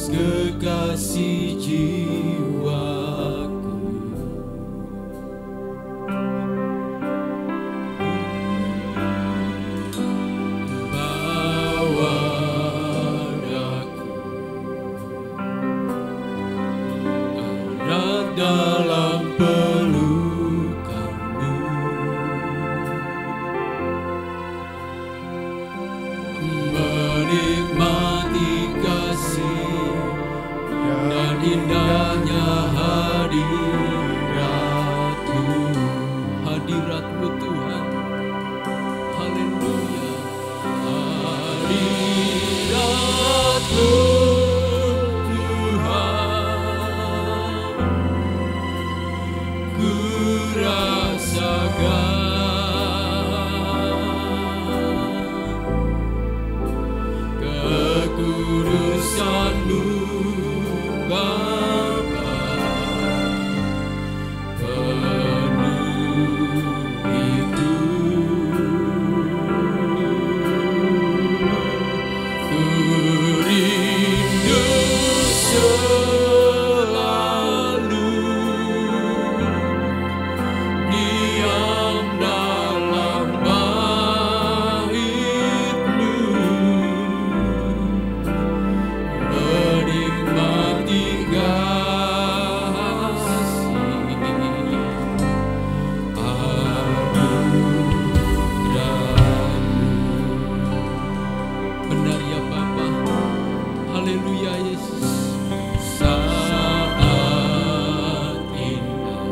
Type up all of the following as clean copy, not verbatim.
kekasih jiwaku. Bawa aku erat dalam pelukanmu, menikmati kasih dan indahnya hadirat-Mu, hadirat-Mu Tuhan. Haleluya. Hadirat-Mu Tuhan, ku rasakan kekudusan-Mu Bapa, penuh itu ku rindu selalu diam dalam bait-Mu, menikmati kasih anugerah-Mu. Benar ya Bapa. Haleluya Yesus. Saat indah,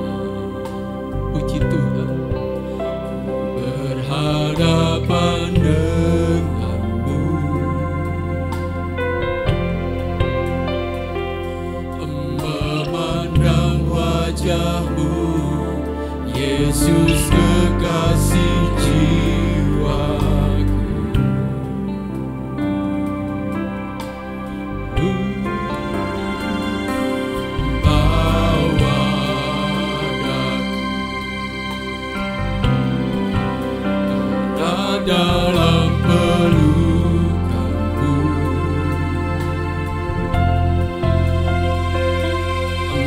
puji Tuhan, berhadapan dengan-Mu, memandang wajah-Mu, Yesus kekasih jiwaku. Bawa aku dalam pelukan-Mu,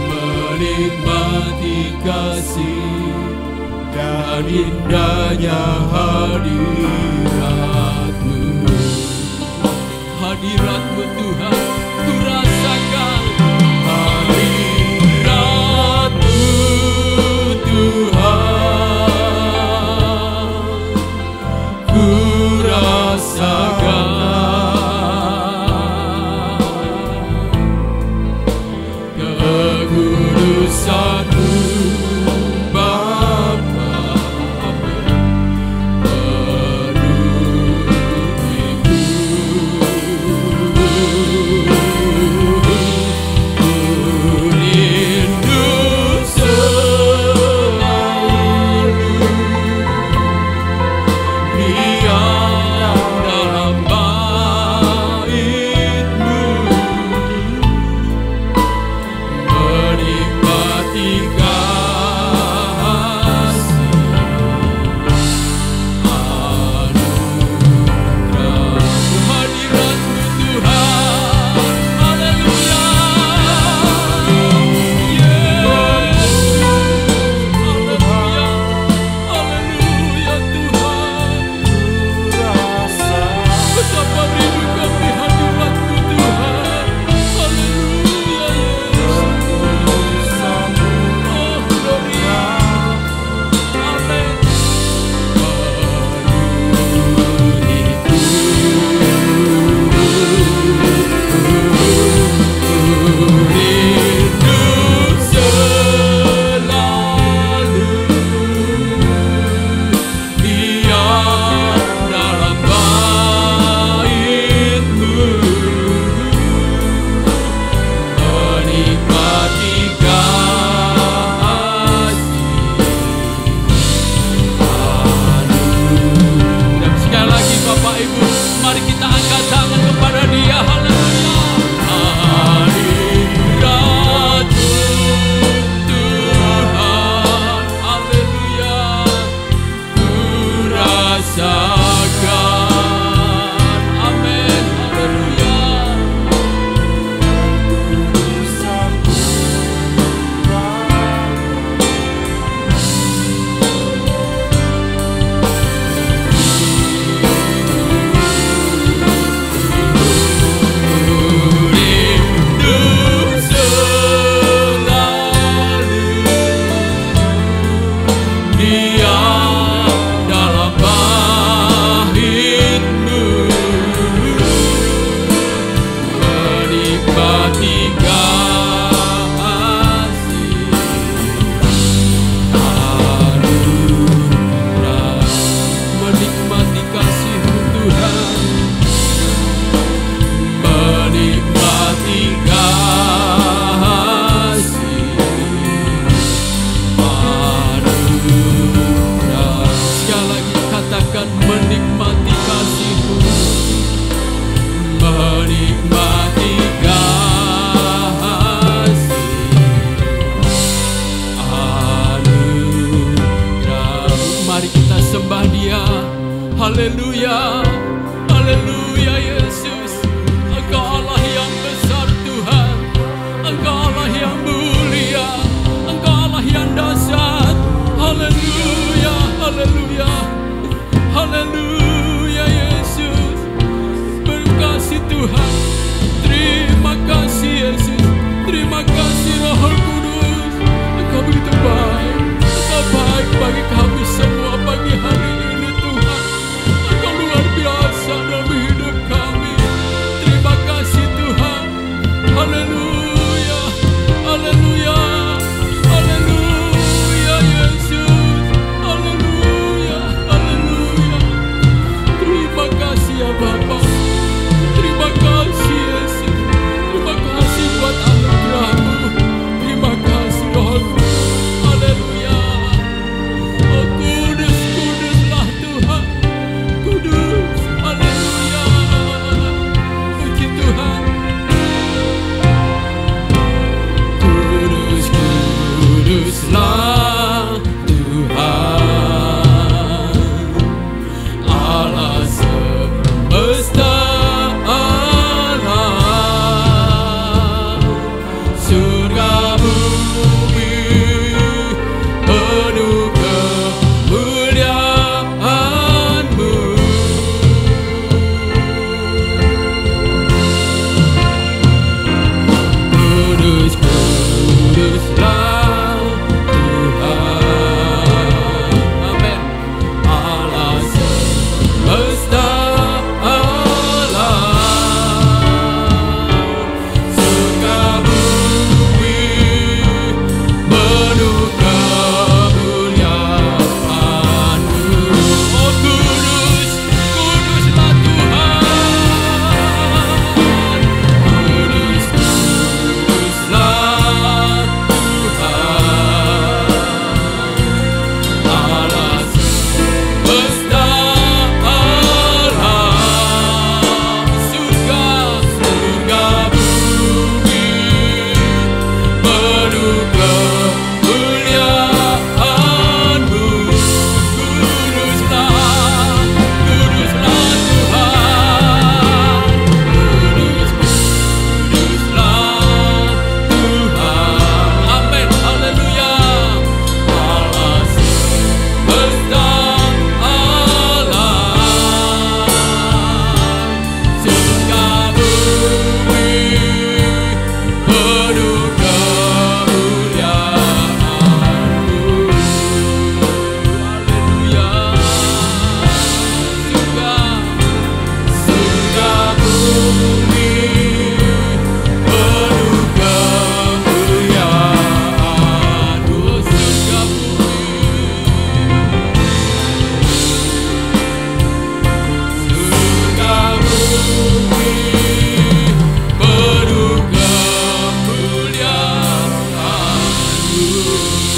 menikmati kasih dan indahnya hadirat-Mu, hadirat-Mu Tuhan, ku rasakan hadirat-Mu Tuhan, ku rasakan kekudusan-Mu Bapa, penuh itu Haleluya, haleluya Yesus. Engkau Allah yang besar Tuhan, Engkau Allah yang mulia, Engkau Allah yang dahsyat. Haleluya, haleluya, haleluya Yesus. Berkasih Tuhan, terima kasih Yesus, terima kasih Roh Kudus. Engkau begitu baik, Engkau baik bagi kami semua pagi hari ini Tuhan. Engkau luar biasa dalam hidup kami. Terima kasih Tuhan. Haleluya, haleluya, haleluya Yesus. Haleluya, haleluya. Terima kasih ya Bapa. Terima kasih Yesus. Terima kasih buat anugerah-Mu. Terima kasih Roh Kudus. Haleluya. Oh kudus, kuduslah Tuhan. Kudus. Haleluya. Puji Tuhan. Kudus, kuduslah Tuhan, Allah semesta alam. Surga bumi penuh kemuliaan-Mu. Kudus, kuduslah Tuhan. Amin. Allah semesta alam. Surga bumi penuh kemuliaan-Mu. Oh kudus, kuduslah Tuhan. Kudus, kuduslah Tuhan, Allah semesta alam. Surga, surga bumi penuh kemuliaan-Mu. Kuduslah, kuduslah Tuhan. Kudus, kuduslah Tuhan. Amin, haleluya. Allah semesta alam. Surga bumi penuh kemuliaan-Mu. Haleluya. Surga bumi penuh kemuliaan-Mu. Surga bumi, surga bumi penuh kemuliaan-Mu.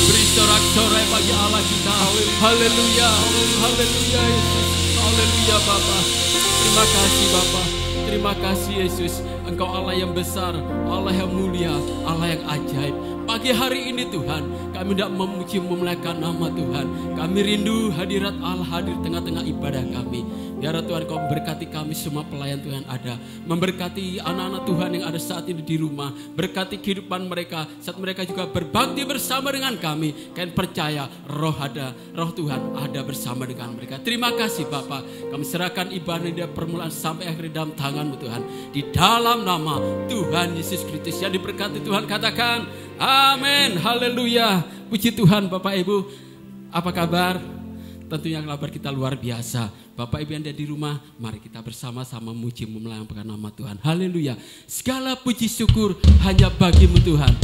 Beri sorak-sorai bagi Allah kita. Haleluya, haleluya Yesus. Haleluya Bapa. Terima kasih Bapa. Terima kasih Yesus. Engkau Allah yang besar, Allah yang mulia, Allah yang ajaib. Pagi hari ini Tuhan, kami tidak memuji memuliakan nama Tuhan. Kami rindu hadirat Allah hadir tengah-tengah ibadah kami. Biar Tuhan Kau memberkati kami semua pelayan Tuhan ada. Memberkati anak-anak Tuhan yang ada saat ini di rumah. Berkati kehidupan mereka saat mereka juga berbakti bersama dengan kami. Kalian percaya roh ada, roh Tuhan ada bersama dengan mereka. Terima kasih Bapa. Kami serahkan ibadah dari permulaan sampai akhir dalam tangan-Mu Tuhan. Di dalam nama Tuhan Yesus Kristus yang diberkati Tuhan katakan amin. Haleluya. Puji Tuhan Bapak Ibu. Apa kabar? Tentunya kabar kita luar biasa. Bapak Ibu yang ada di rumah, mari kita bersama-sama memuji memelambangkan nama Tuhan. Haleluya. Segala puji syukur hanya bagi-Mu Tuhan.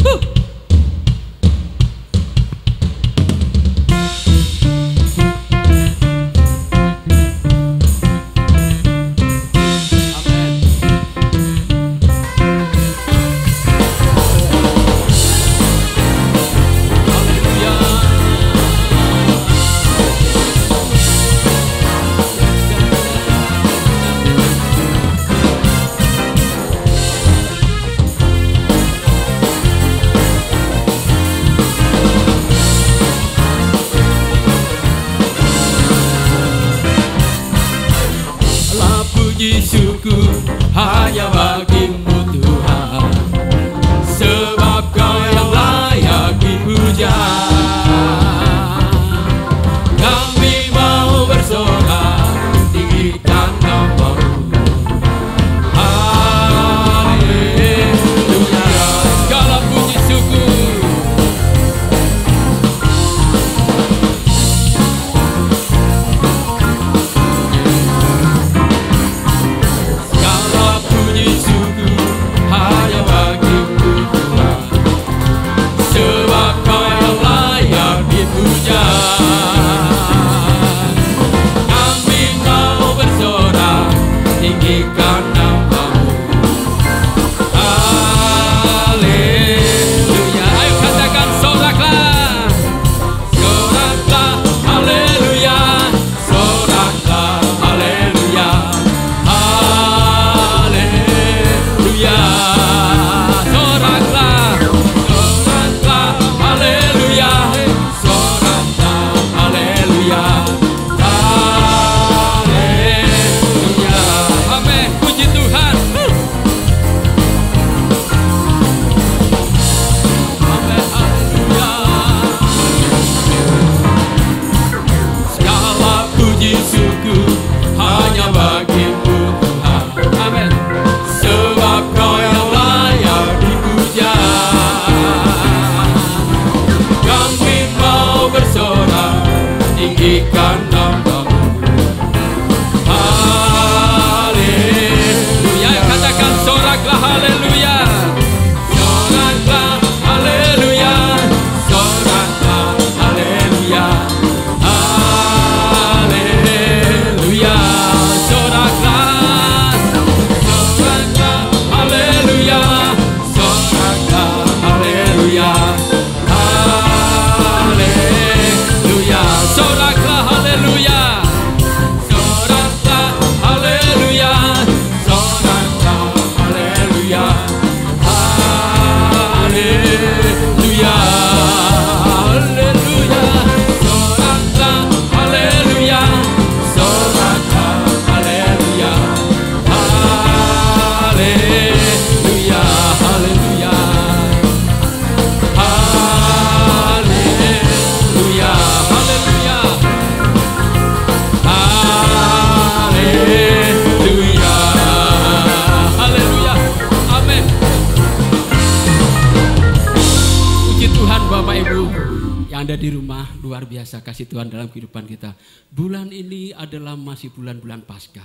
Anda di rumah, luar biasa kasih Tuhan dalam kehidupan kita. Bulan ini adalah masih bulan-bulan Paskah.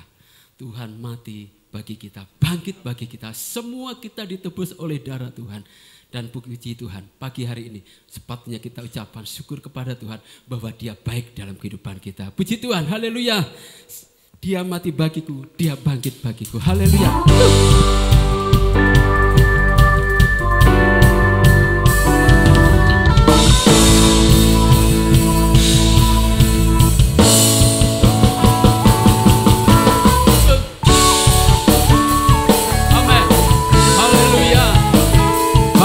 Tuhan mati bagi kita, bangkit bagi kita. Semua kita ditebus oleh darah Tuhan. Dan puji Tuhan, pagi hari ini sepatutnya kita ucapkan syukur kepada Tuhan bahwa Dia baik dalam kehidupan kita. Puji Tuhan, haleluya. Dia mati bagiku, Dia bangkit bagiku. Haleluya.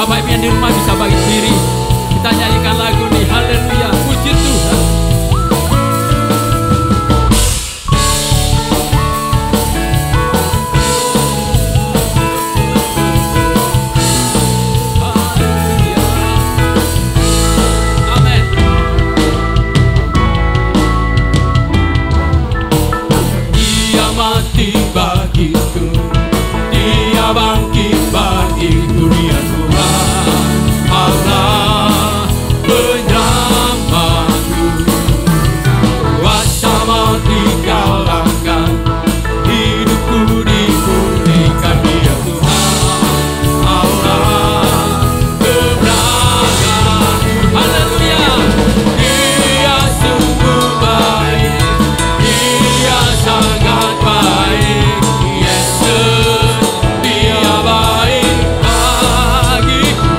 Bapak Ibu yang di rumah bisa bangkit diri. Kita nyanyikan lagu nih, haleluya, puji Tuhan. Haleluya. Amin. Dia mati bagiku, Dia bangkit bagiku, Dia Allah penyamaku, kuasa mati kalahkan, hidupku dipulihkan. Dia Tuhan Allah kebenaranku. Haleluya. Dia sungguh baik, Dia sangat baik. Yesus, Dia baik bagiku.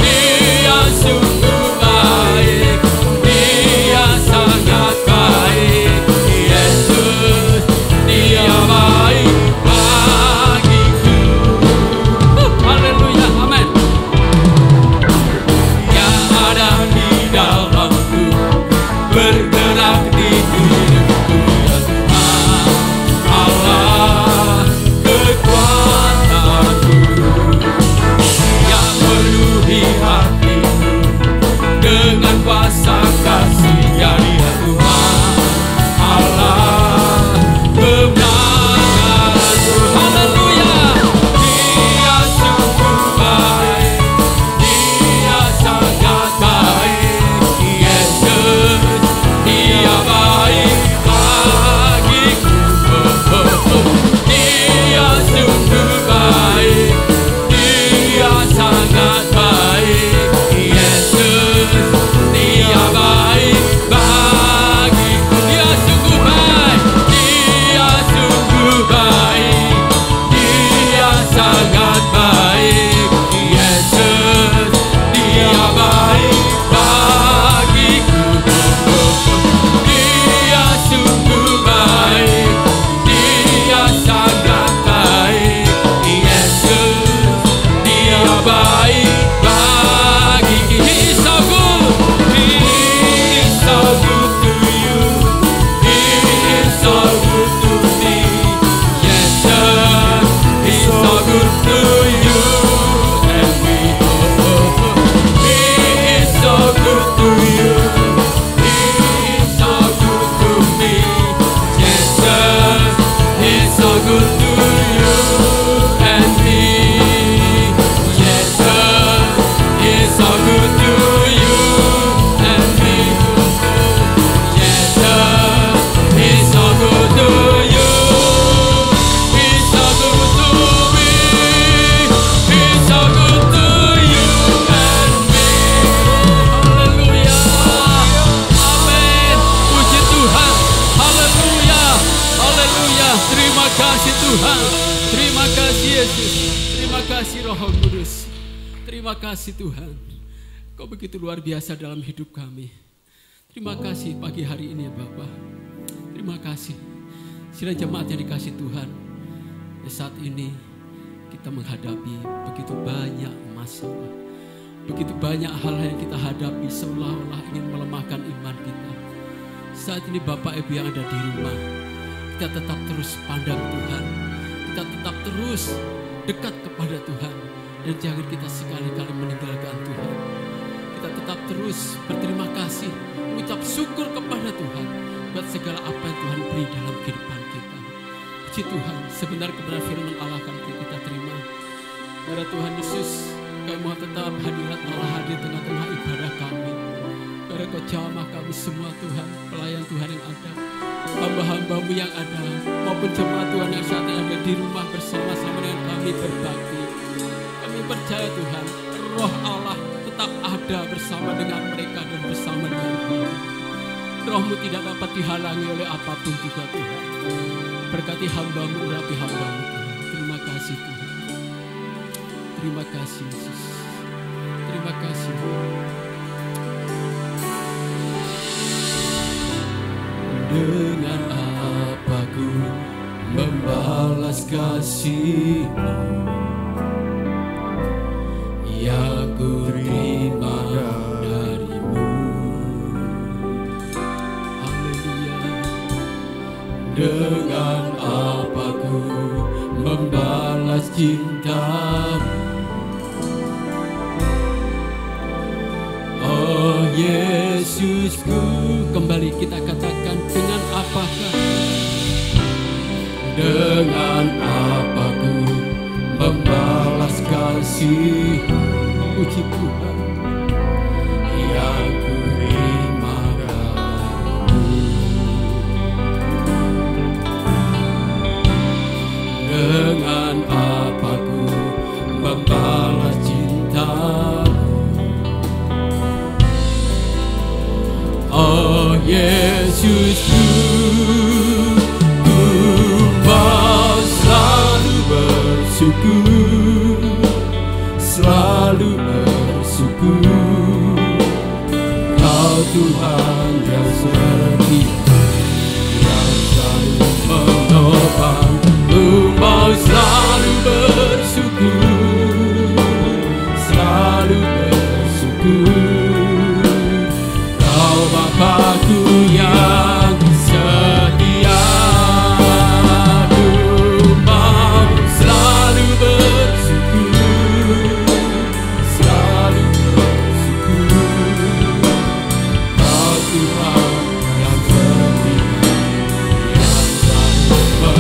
Dia sungguh baik, Dia sangat baik. Yesus, Dia baik bagiku. Haleluya, amin. Yang ada di dalamku, bergerak di hidupku. Ya Tuhan Allah kekuatanku, yang penuhi hatiku dengan kuasa kasih-Nya. Dia Tuhan Allah kebenaranku. Haleluya. Dia sungguh baik, Dia sangat baik. Yesus, Dia baik bagiku. Dia sungguh baik, Dia sangat baik. Yesus, Dia baik bagiku. Dia sungguh baik, Dia sungguh baik, Dia sangat baik. Yesus, Dia baik bagiku. Dia sungguh baik, Dia sangat baik. Yesus, Dia baik bagiku. He is so good. He is so good to you. He is so good to me. Yesus, He is so good to you and me. He is so good to you. He is so good to me. Jesus, He is so good to you and me. Jesus, He is so good to you and me. Jesus, He is so good to you. He is so good to me. He is so good to you and me. Haleluya. Amin. Puji Tuhan. Haleluya. Haleluya. Terima kasih Tuhan. Terima kasih Yesus. Terima kasih Roh Kudus. Terima kasih Tuhan. Kau begitu luar biasa dalam hidup kami. Terima kasih pagi hari ini ya Bapa. Terima kasih. Sidang jemaat yang dikasih Tuhan. Saat ini kita menghadapi begitu banyak masalah. Begitu banyak hal yang kita hadapi seolah-olah ingin melemahkan iman kita. Saat ini Bapak Ibu yang ada di rumah, kita tetap terus pandang Tuhan. Kita tetap terus dekat kepada Tuhan. Dan jangan kita sekali-kali meninggalkan Tuhan. Kita tetap terus berterima kasih, mengucap syukur kepada Tuhan buat segala apa yang Tuhan beri dalam kehidupan kita. Puji Tuhan, sebenarnya kebenaran firman Allah akan kita terima. Karena Tuhan Yesus Kami mohon tetap hadirat Allah hadir tengah-tengah ibadah kami. Karena Kau jamah kami semua Tuhan, pelayan Tuhan yang ada, hamba-hamba-Mu yang ada, maupun jemaat Tuhan yang saat ini ada di rumah bersama-sama dengan kami berbakti. Kami percaya Tuhan, Roh Allah tetap ada bersama dengan mereka dan bersama dengan kami. Roh-Mu tidak dapat dihalangi oleh apapun juga Tuhan. Berkati hamba-Mu, urapi hamba-Mu Tuhan. Terima kasih Tuhan. Terima kasih Yesus. Terima kasih. Dengan apa ku membalas kasih-Mu yang ku terima dari-Mu. Haleluya. Dengan apa ku membalas cinta-Mu, oh Yesusku. Kembali kita katakan, dengan apakah? Dengan apa ku membalas kasih, puji Tuhan, yang ku terima dari-Mu. Dengan apa ku membalas cinta-Mu, oh Yesusku. Ku mau selalu bersyukur, selalu bersyukur. Kau Tuhan yang setia, yang selalu menopang. Ku mau selalu bersyukur, selalu bersyukur. Kau Bapa-Ku yang setia. Ku mau selalu bersyukur, selalu bersyukur. Kau Tuhan yang setia, yang selalu menopang.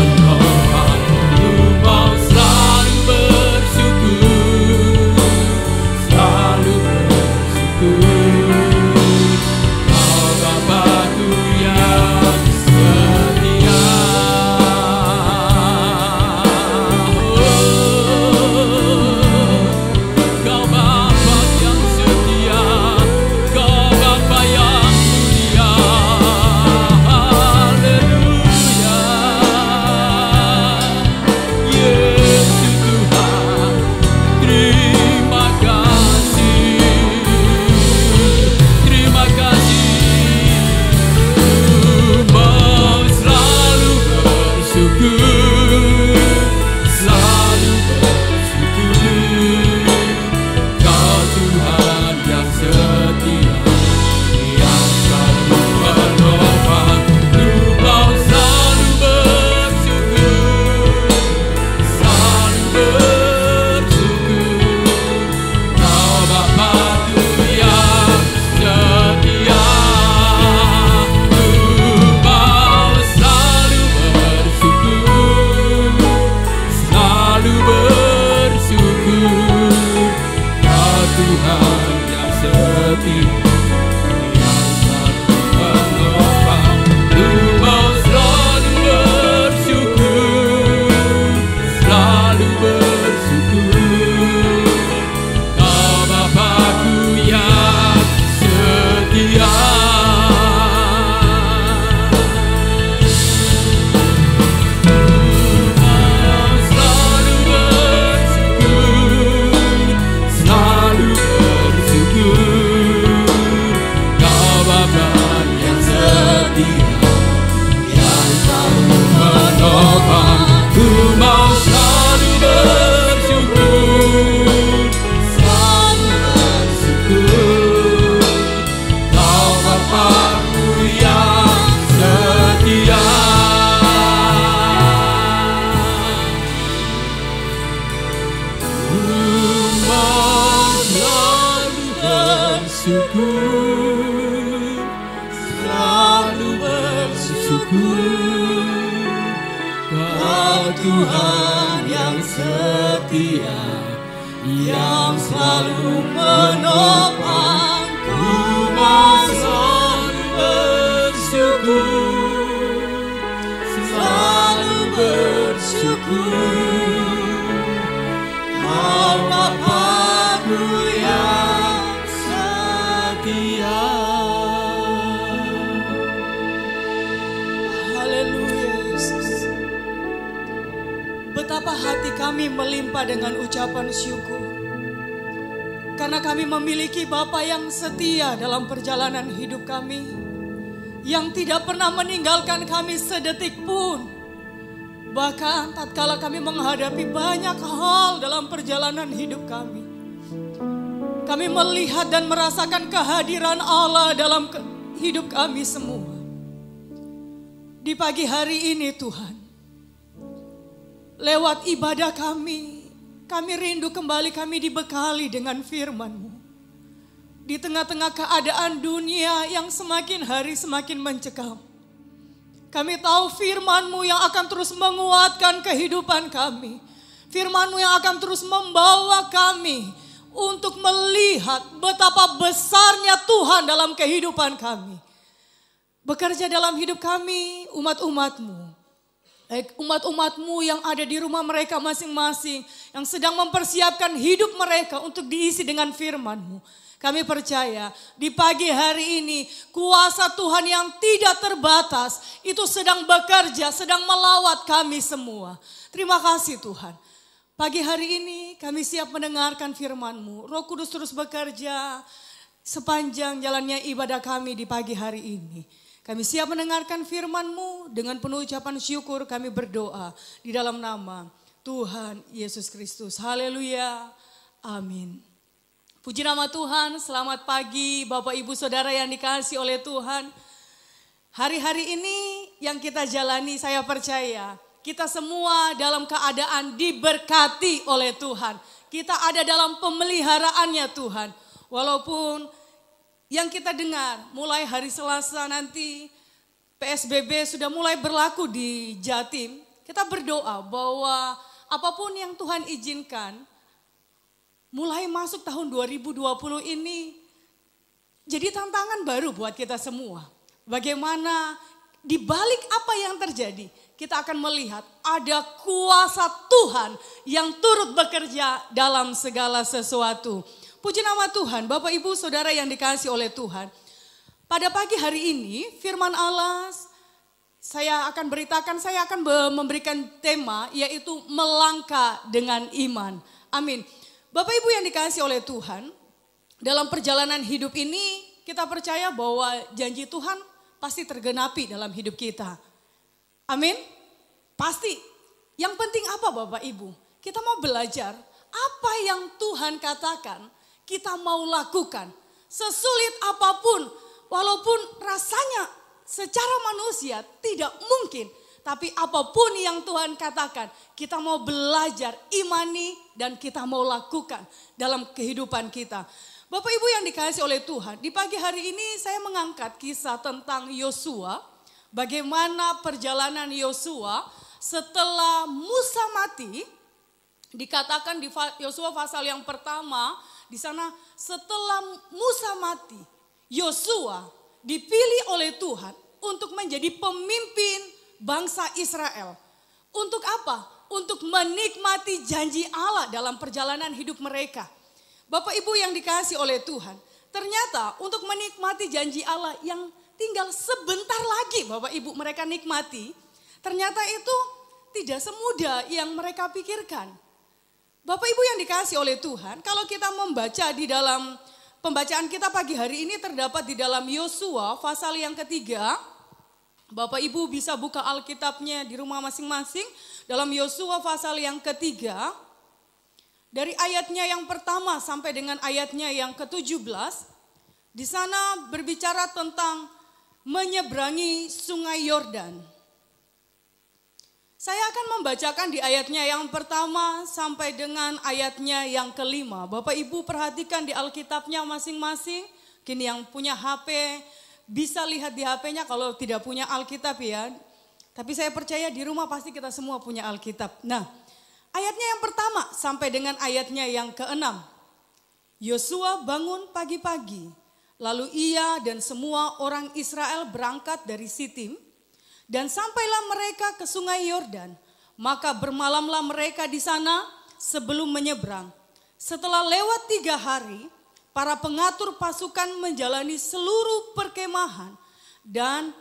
Ku mau selalu bersyukur, selalu bersyukur. Tuhan yang setia, yang selalu menopangku, selalu bersyukur, selalu bersyukur. Kau Bapa-Ku yang setia. Haleluya Yesus. Betapa hati kami melimpah dengan ucapan syukur. Karena kami memiliki Bapa yang setia dalam perjalanan hidup kami, yang tidak pernah meninggalkan kami sedetik pun. Bahkan tatkala kami menghadapi banyak hal dalam perjalanan hidup kami, kami melihat dan merasakan kehadiran Allah dalam hidup kami semua. Di pagi hari ini Tuhan, lewat ibadah kami rindu kembali kami dibekali dengan firman-Mu. Di tengah-tengah keadaan dunia yang semakin hari semakin mencekam, kami tahu firman-Mu yang akan terus menguatkan kehidupan kami. Firman-Mu yang akan terus membawa kami untuk melihat betapa besarnya Tuhan dalam kehidupan kami. Bekerja dalam hidup kami, umat-umat-Mu. Umat-umat-Mu yang ada di rumah mereka masing-masing, yang sedang mempersiapkan hidup mereka untuk diisi dengan firman-Mu. Kami percaya di pagi hari ini kuasa Tuhan yang tidak terbatas itu sedang bekerja, sedang melawat kami semua. Terima kasih Tuhan. Pagi hari ini kami siap mendengarkan firman-Mu. Roh Kudus terus bekerja sepanjang jalannya ibadah kami di pagi hari ini. Kami siap mendengarkan firman-Mu, dengan penuh ucapan syukur kami berdoa di dalam nama Tuhan Yesus Kristus. Haleluya. Amin. Puji nama Tuhan, selamat pagi Bapak Ibu Saudara yang dikasihi oleh Tuhan. Hari-hari ini yang kita jalani, saya percaya kita semua dalam keadaan diberkati oleh Tuhan. Kita ada dalam pemeliharaannya Tuhan. Walaupun yang kita dengar mulai hari Selasa nanti PSBB sudah mulai berlaku di Jatim. Kita berdoa bahwa apapun yang Tuhan izinkan, mulai masuk tahun 2020 ini jadi tantangan baru buat kita semua. Bagaimana di balik apa yang terjadi, kita akan melihat ada kuasa Tuhan yang turut bekerja dalam segala sesuatu. Puji nama Tuhan, Bapak Ibu Saudara yang dikasihi oleh Tuhan. Pada pagi hari ini firman Allah saya akan beritakan, saya akan memberikan tema yaitu melangkah dengan iman. Amin. Bapak Ibu yang dikasihi oleh Tuhan, dalam perjalanan hidup ini kita percaya bahwa janji Tuhan pasti tergenapi dalam hidup kita. Amin. Pasti. Yang penting apa Bapak Ibu? Kita mau belajar apa yang Tuhan katakan, kita mau lakukan. Sesulit apapun, walaupun rasanya secara manusia tidak mungkin. Tapi apapun yang Tuhan katakan, kita mau belajar, imani, dan kita mau lakukan dalam kehidupan kita. Bapak Ibu yang dikasihi oleh Tuhan, di pagi hari ini saya mengangkat kisah tentang Yosua. Bagaimana perjalanan Yosua setelah Musa mati, dikatakan di Yosua pasal yang pertama, di sana setelah Musa mati, Yosua dipilih oleh Tuhan untuk menjadi pemimpin bangsa Israel. Untuk apa? Untuk menikmati janji Allah dalam perjalanan hidup mereka. Bapak Ibu yang dikasihi oleh Tuhan, ternyata untuk menikmati janji Allah yang tinggal sebentar lagi Bapak Ibu mereka nikmati, ternyata itu tidak semudah yang mereka pikirkan. Bapak Ibu yang dikasihi oleh Tuhan, kalau kita membaca di dalam pembacaan kita pagi hari ini terdapat di dalam Yosua pasal yang ketiga. Bapak Ibu bisa buka Alkitabnya di rumah masing-masing dalam Yosua pasal yang ketiga. Dari ayatnya yang pertama sampai dengan ayatnya yang ke-17. Di sana berbicara tentang menyeberangi sungai Yordan. Saya akan membacakan di ayatnya yang pertama sampai dengan ayatnya yang kelima. Bapak Ibu perhatikan di Alkitabnya masing-masing. Kini yang punya HP bisa lihat di HP-nya, kalau tidak punya Alkitab ya. Tapi saya percaya di rumah pasti kita semua punya Alkitab. Nah, Ayatnya yang pertama sampai dengan ayatnya yang ke-6. Yosua bangun pagi-pagi, lalu ia dan semua orang Israel berangkat dari Sitim, dan sampailah mereka ke sungai Yordan. Maka bermalamlah mereka di sana sebelum menyeberang. Setelah lewat 3 hari, para pengatur pasukan menjalani seluruh perkemahan dan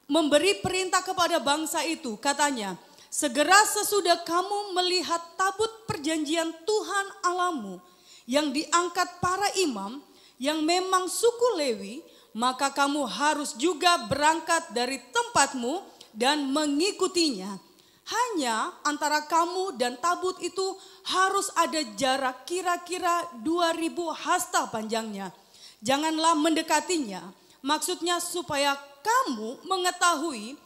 memberi perintah kepada bangsa itu. Katanya, segera sesudah kamu melihat tabut perjanjian Tuhan Allahmu yang diangkat para imam yang memang suku Lewi, maka kamu harus juga berangkat dari tempatmu dan mengikutinya. Hanya antara kamu dan tabut itu harus ada jarak kira-kira 2000 hasta panjangnya. Janganlah mendekatinya. Maksudnya supaya kamu mengetahui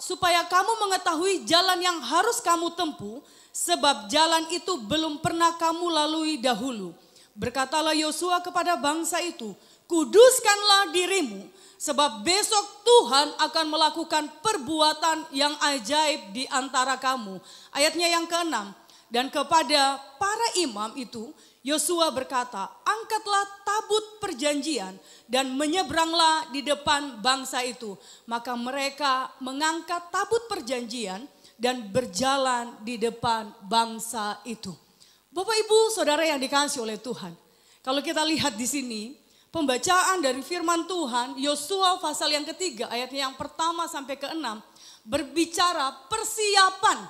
supaya kamu mengetahui jalan yang harus kamu tempuh, sebab jalan itu belum pernah kamu lalui dahulu. Berkatalah Yosua kepada bangsa itu, kuduskanlah dirimu, sebab besok Tuhan akan melakukan perbuatan yang ajaib di antara kamu. Ayatnya yang ke-6, dan kepada para imam itu Yosua berkata, angkatlah tabut perjanjian dan menyeberanglah di depan bangsa itu. Maka mereka mengangkat tabut perjanjian dan berjalan di depan bangsa itu. Bapak Ibu Saudara yang dikasihi oleh Tuhan, kalau kita lihat di sini, pembacaan dari firman Tuhan, Yosua pasal yang ketiga, ayatnya yang pertama sampai ke-6, berbicara persiapan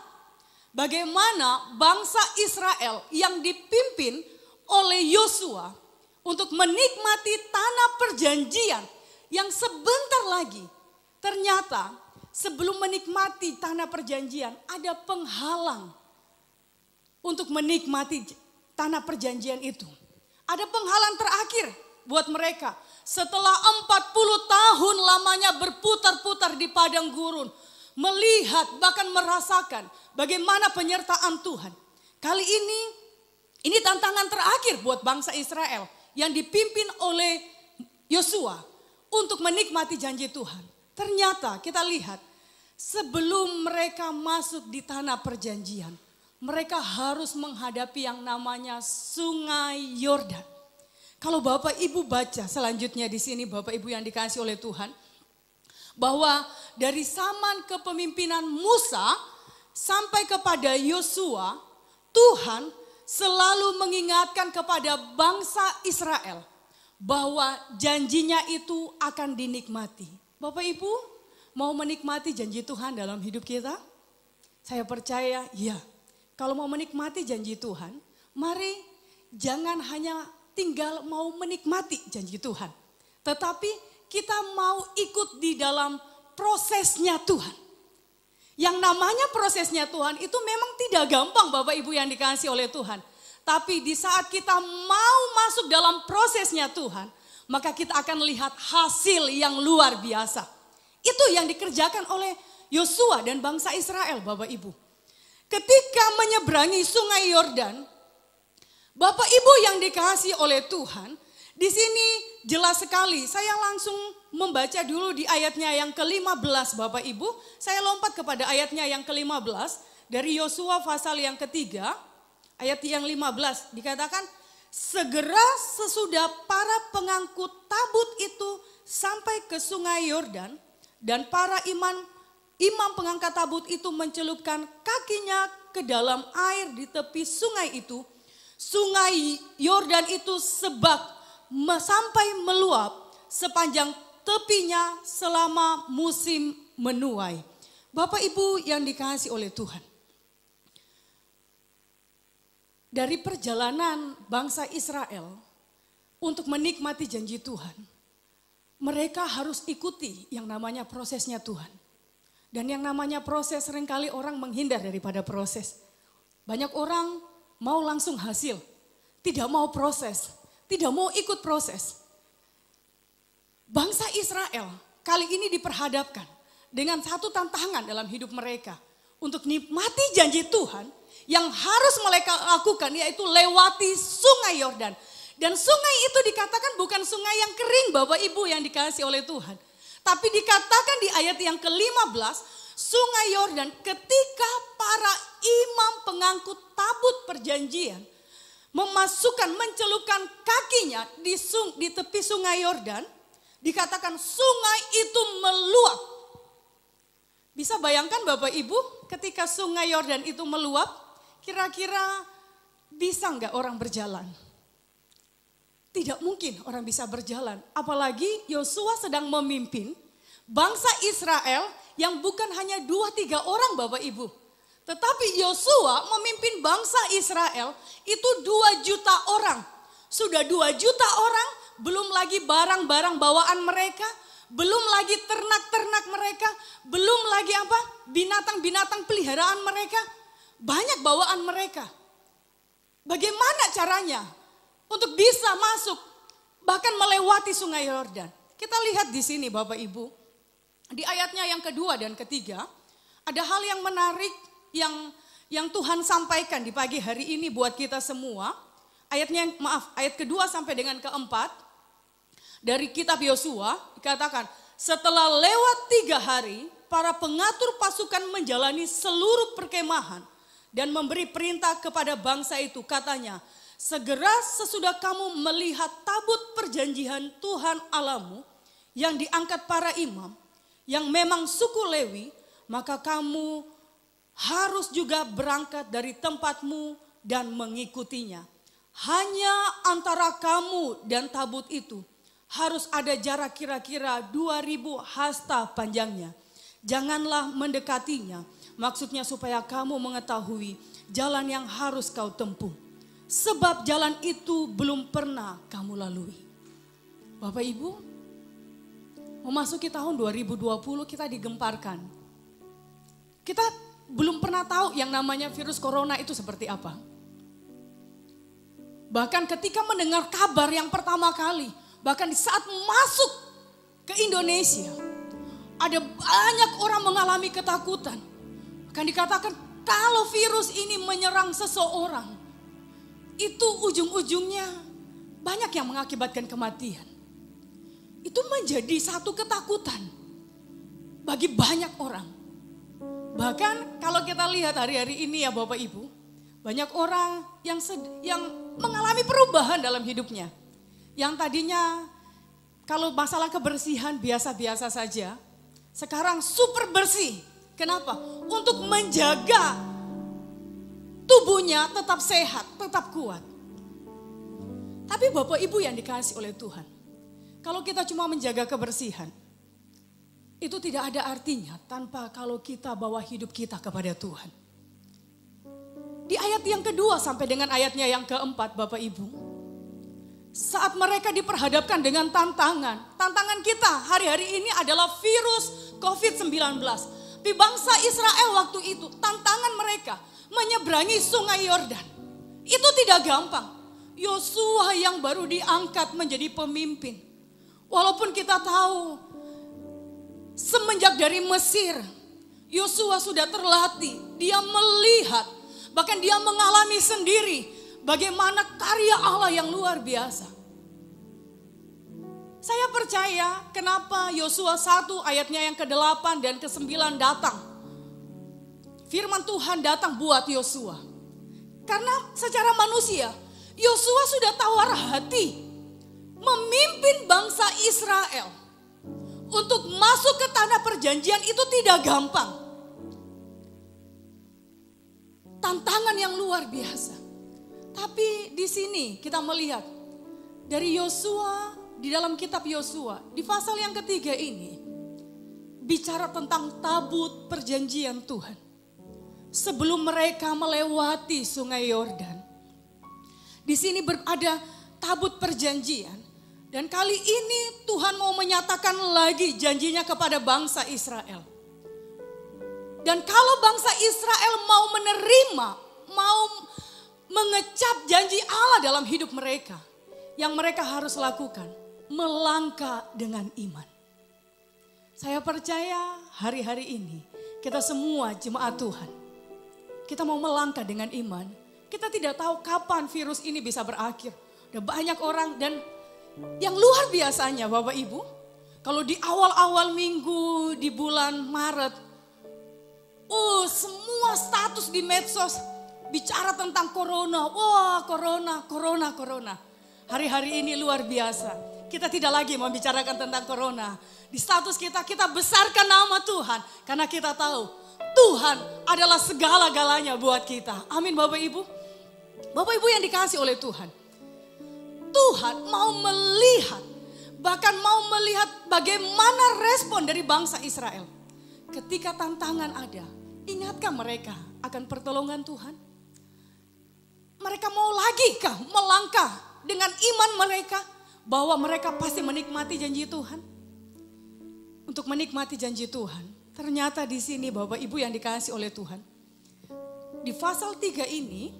bagaimana bangsa Israel yang dipimpin oleh Yosua untuk menikmati tanah perjanjian yang sebentar lagi. Ternyata sebelum menikmati tanah perjanjian ada penghalang untuk menikmati tanah perjanjian itu. Ada penghalang terakhir buat mereka. Setelah 40 tahun lamanya berputar-putar di padang gurun, melihat bahkan merasakan bagaimana penyertaan Tuhan. Kali ini tantangan terakhir buat bangsa Israel yang dipimpin oleh Yosua untuk menikmati janji Tuhan. Ternyata kita lihat sebelum mereka masuk di tanah perjanjian, mereka harus menghadapi yang namanya Sungai Yordan. Kalau Bapak Ibu baca selanjutnya di sini, Bapak Ibu yang dikasihi oleh Tuhan, bahwa dari zaman kepemimpinan Musa sampai kepada Yosua, Tuhan selalu mengingatkan kepada bangsa Israel bahwa janjinya itu akan dinikmati. Bapak Ibu mau menikmati janji Tuhan dalam hidup kita? Saya percaya ya. Kalau mau menikmati janji Tuhan, mari jangan hanya tinggal mau menikmati janji Tuhan, tetapi kita mau ikut di dalam prosesnya Tuhan. Yang namanya prosesnya Tuhan itu memang tidak gampang Bapak Ibu yang dikasihi oleh Tuhan. Tapi di saat kita mau masuk dalam prosesnya Tuhan, maka kita akan lihat hasil yang luar biasa. Itu yang dikerjakan oleh Yosua dan bangsa Israel Bapak Ibu. Ketika menyeberangi sungai Yordan, Bapak Ibu yang dikasihi oleh Tuhan, di sini jelas sekali. Saya langsung membaca dulu di ayatnya yang ke-15 Bapak Ibu. Saya lompat kepada ayatnya yang ke-15 dari Yosua pasal yang ketiga, ayat yang 15 dikatakan, segera sesudah para pengangkut tabut itu sampai ke sungai Yordan dan para imam pengangkat tabut itu mencelupkan kakinya ke dalam air di tepi sungai itu. Sungai Yordan itu sampai meluap sepanjang tepinya selama musim menuai. Bapak Ibu yang dikasihi oleh Tuhan. Dari perjalanan bangsa Israel untuk menikmati janji Tuhan, mereka harus ikuti yang namanya prosesnya Tuhan. Dan yang namanya proses seringkali orang menghindar daripada proses. Banyak orang mau langsung hasil, tidak mau proses, tidak mau ikut proses. Bangsa Israel kali ini diperhadapkan dengan satu tantangan dalam hidup mereka. Untuk nikmati janji Tuhan yang harus mereka lakukan, yaitu lewati sungai Yordan. Dan sungai itu dikatakan bukan sungai yang kering Bapak Ibu yang dikasihi oleh Tuhan. Tapi dikatakan di ayat yang ke-15, Sungai Yordan ketika para imam pengangkut tabut perjanjian mencelupkan kakinya di tepi sungai Yordan, dikatakan sungai itu meluap. Bisa bayangkan Bapak Ibu, ketika sungai Yordan itu meluap, kira-kira bisa nggak orang berjalan? Tidak mungkin orang bisa berjalan. Apalagi Yosua sedang memimpin bangsa Israel yang bukan hanya 2-3 orang Bapak Ibu. Tetapi Yosua memimpin bangsa Israel itu 2 juta orang. Sudah 2 juta orang, belum lagi barang-barang bawaan mereka, belum lagi ternak-ternak mereka, belum lagi binatang-binatang peliharaan mereka. Banyak bawaan mereka. Bagaimana caranya untuk bisa masuk bahkan melewati sungai Yordan? Kita lihat di sini Bapak Ibu. Di ayatnya yang kedua dan ketiga, ada hal yang menarik yang Tuhan sampaikan di pagi hari ini buat kita semua. Ayat kedua sampai dengan keempat dari kitab Yosua dikatakan, setelah lewat 3 hari, para pengatur pasukan menjalani seluruh perkemahan dan memberi perintah kepada bangsa itu. Katanya, segera sesudah kamu melihat tabut perjanjian Tuhan Allahmu yang diangkat para imam, yang memang suku Lewi, maka kamu harus juga berangkat dari tempatmu dan mengikutinya. Hanya antara kamu dan tabut itu harus ada jarak kira-kira 2000 hasta panjangnya. Janganlah mendekatinya, maksudnya supaya kamu mengetahui jalan yang harus kau tempuh. Sebab jalan itu belum pernah kamu lalui. Bapak Ibu, memasuki tahun 2020 kita digemparkan. Kita belum pernah tahu yang namanya virus corona itu seperti apa. Bahkan ketika mendengar kabar yang pertama kali, bahkan di saat masuk ke Indonesia, ada banyak orang mengalami ketakutan. Bahkan dikatakan kalau virus ini menyerang seseorang, itu ujung-ujungnya banyak yang mengakibatkan kematian. Itu menjadi satu ketakutan bagi banyak orang. Bahkan kalau kita lihat hari-hari ini ya Bapak Ibu, banyak orang yang mengalami perubahan dalam hidupnya. Yang tadinya kalau masalah kebersihan biasa-biasa saja, sekarang super bersih. Kenapa? Untuk menjaga tubuhnya tetap sehat, tetap kuat. Tapi Bapak Ibu yang dikasihi oleh Tuhan, kalau kita cuma menjaga kebersihan, itu tidak ada artinya tanpa kalau kita bawa hidup kita kepada Tuhan. Di ayat yang kedua sampai dengan ayatnya yang keempat Bapak Ibu, saat mereka diperhadapkan dengan tantangan kita hari-hari ini adalah virus COVID-19. Di bangsa Israel waktu itu tantangan mereka menyeberangi sungai Yordan. Itu tidak gampang. Yosua yang baru diangkat menjadi pemimpin. Walaupun kita tahu semenjak dari Mesir, Yosua sudah terlatih, dia melihat, bahkan dia mengalami sendiri bagaimana karya Allah yang luar biasa. Saya percaya kenapa Yosua 1 ayatnya yang ke-8 dan ke-9 datang. Firman Tuhan datang buat Yosua. Karena secara manusia, Yosua sudah tawar hati memimpin bangsa Israel untuk masuk ke tanah perjanjian itu tidak gampang. Tantangan yang luar biasa. Tapi di sini kita melihat dari Yosua, di dalam kitab Yosua, di pasal yang ketiga ini bicara tentang tabut perjanjian Tuhan. Sebelum mereka melewati sungai Yordan, di sini ada tabut perjanjian. Dan kali ini Tuhan mau menyatakan lagi janjinya kepada bangsa Israel. Dan kalau bangsa Israel mau menerima, mau mengecap janji Allah dalam hidup mereka, yang mereka harus lakukan, melangkah dengan iman. Saya percaya hari-hari ini kita semua jemaat Tuhan, kita mau melangkah dengan iman. Kita tidak tahu kapan virus ini bisa berakhir. Ada banyak orang dan yang luar biasanya Bapak Ibu, kalau di awal-awal minggu di bulan Maret, Semua status di medsos bicara tentang corona. Wah, corona. Hari-hari ini luar biasa. Kita tidak lagi membicarakan tentang corona. Di status kita besarkan nama Tuhan. Karena kita tahu Tuhan adalah segala-galanya buat kita. Amin Bapak Ibu. Bapak Ibu yang dikasih oleh Tuhan. Tuhan mau melihat, bahkan mau melihat bagaimana respon dari bangsa Israel. Ketika tantangan ada, ingatkah mereka akan pertolongan Tuhan? Mereka mau lagi kah melangkah dengan iman mereka bahwa mereka pasti menikmati janji Tuhan? Untuk menikmati janji Tuhan, ternyata di sini Bapak Ibu yang dikasih oleh Tuhan. Di pasal 3 ini,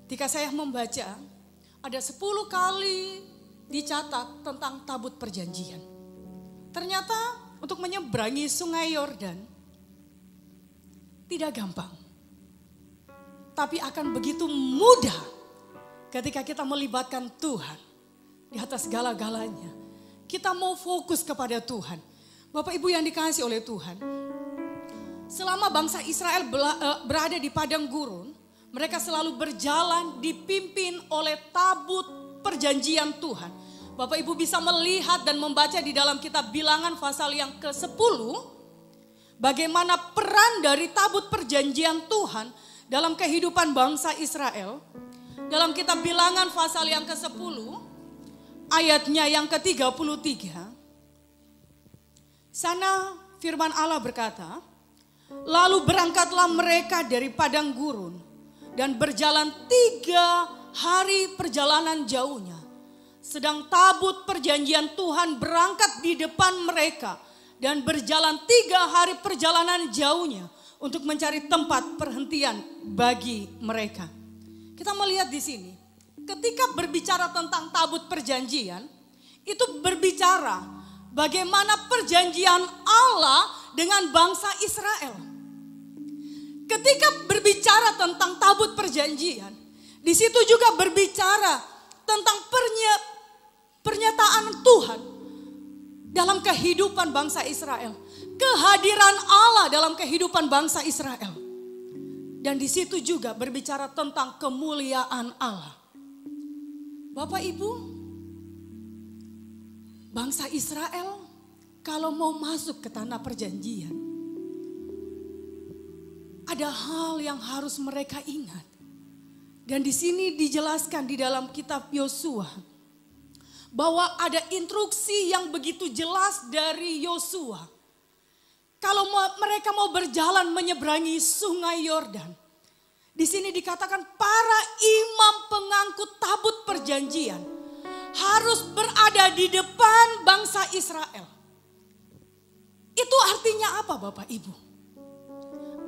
ketika saya membaca, ada 10 kali dicatat tentang tabut perjanjian. Ternyata untuk menyeberangi sungai Yordan tidak gampang. Tapi akan begitu mudah ketika kita melibatkan Tuhan di atas segala-galanya. Kita mau fokus kepada Tuhan. Bapak Ibu yang dikasih oleh Tuhan. Selama bangsa Israel berada di padang gurun, mereka selalu berjalan dipimpin oleh tabut perjanjian Tuhan. Bapak Ibu bisa melihat dan membaca di dalam kitab Bilangan pasal yang ke-10. Bagaimana peran dari tabut perjanjian Tuhan dalam kehidupan bangsa Israel. Dalam kitab Bilangan pasal yang ke-10. Ayatnya yang ke-33. Sana firman Allah berkata, lalu berangkatlah mereka dari padang gurun dan berjalan 3 hari perjalanan jauhnya. Sedang tabut perjanjian Tuhan berangkat di depan mereka dan berjalan 3 hari perjalanan jauhnya untuk mencari tempat perhentian bagi mereka. Kita melihat di sini, ketika berbicara tentang tabut perjanjian, itu berbicara bagaimana perjanjian Allah dengan bangsa Israel. Ketika berbicara tentang tabut perjanjian, di situ juga berbicara tentang pernyataan Tuhan dalam kehidupan bangsa Israel. Kehadiran Allah dalam kehidupan bangsa Israel. Dan di situ juga berbicara tentang kemuliaan Allah. Bapak Ibu, bangsa Israel kalau mau masuk ke tanah perjanjian, ada hal yang harus mereka ingat. Dan di sini dijelaskan di dalam kitab Yosua bahwa ada instruksi yang begitu jelas dari Yosua. Kalau mereka mau berjalan menyeberangi sungai Yordan, di sini dikatakan para imam pengangkut tabut perjanjian harus berada di depan bangsa Israel. Itu artinya apa Bapak Ibu?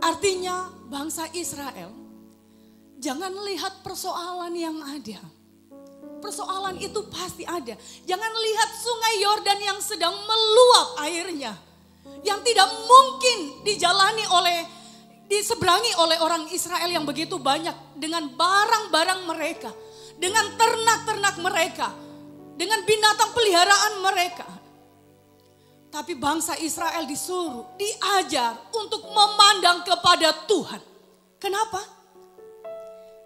Artinya bangsa Israel jangan lihat persoalan yang ada. Persoalan itu pasti ada. Jangan lihat sungai Yordan yang sedang meluap airnya. Yang tidak mungkin diseberangi oleh orang Israel yang begitu banyak. Dengan barang-barang mereka. Dengan ternak-ternak mereka. Dengan binatang peliharaan mereka. Tapi bangsa Israel disuruh, diajar untuk memandang kepada Tuhan. Kenapa?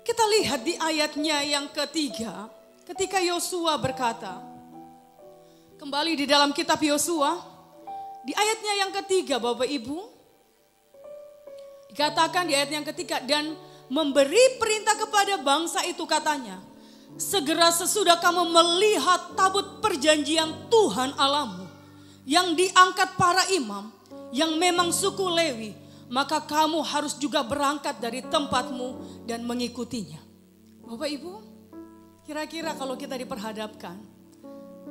Kita lihat di ayatnya yang ketiga, ketika Yosua berkata, kembali di dalam kitab Yosua, di ayatnya yang ketiga Bapak Ibu, dikatakan di ayat yang ketiga, dan memberi perintah kepada bangsa itu katanya, segera sesudah kamu melihat tabut perjanjian Tuhan Allahmu, yang diangkat para imam, yang memang suku Lewi, maka kamu harus juga berangkat dari tempatmu dan mengikutinya. Bapak Ibu, kira-kira kalau kita diperhadapkan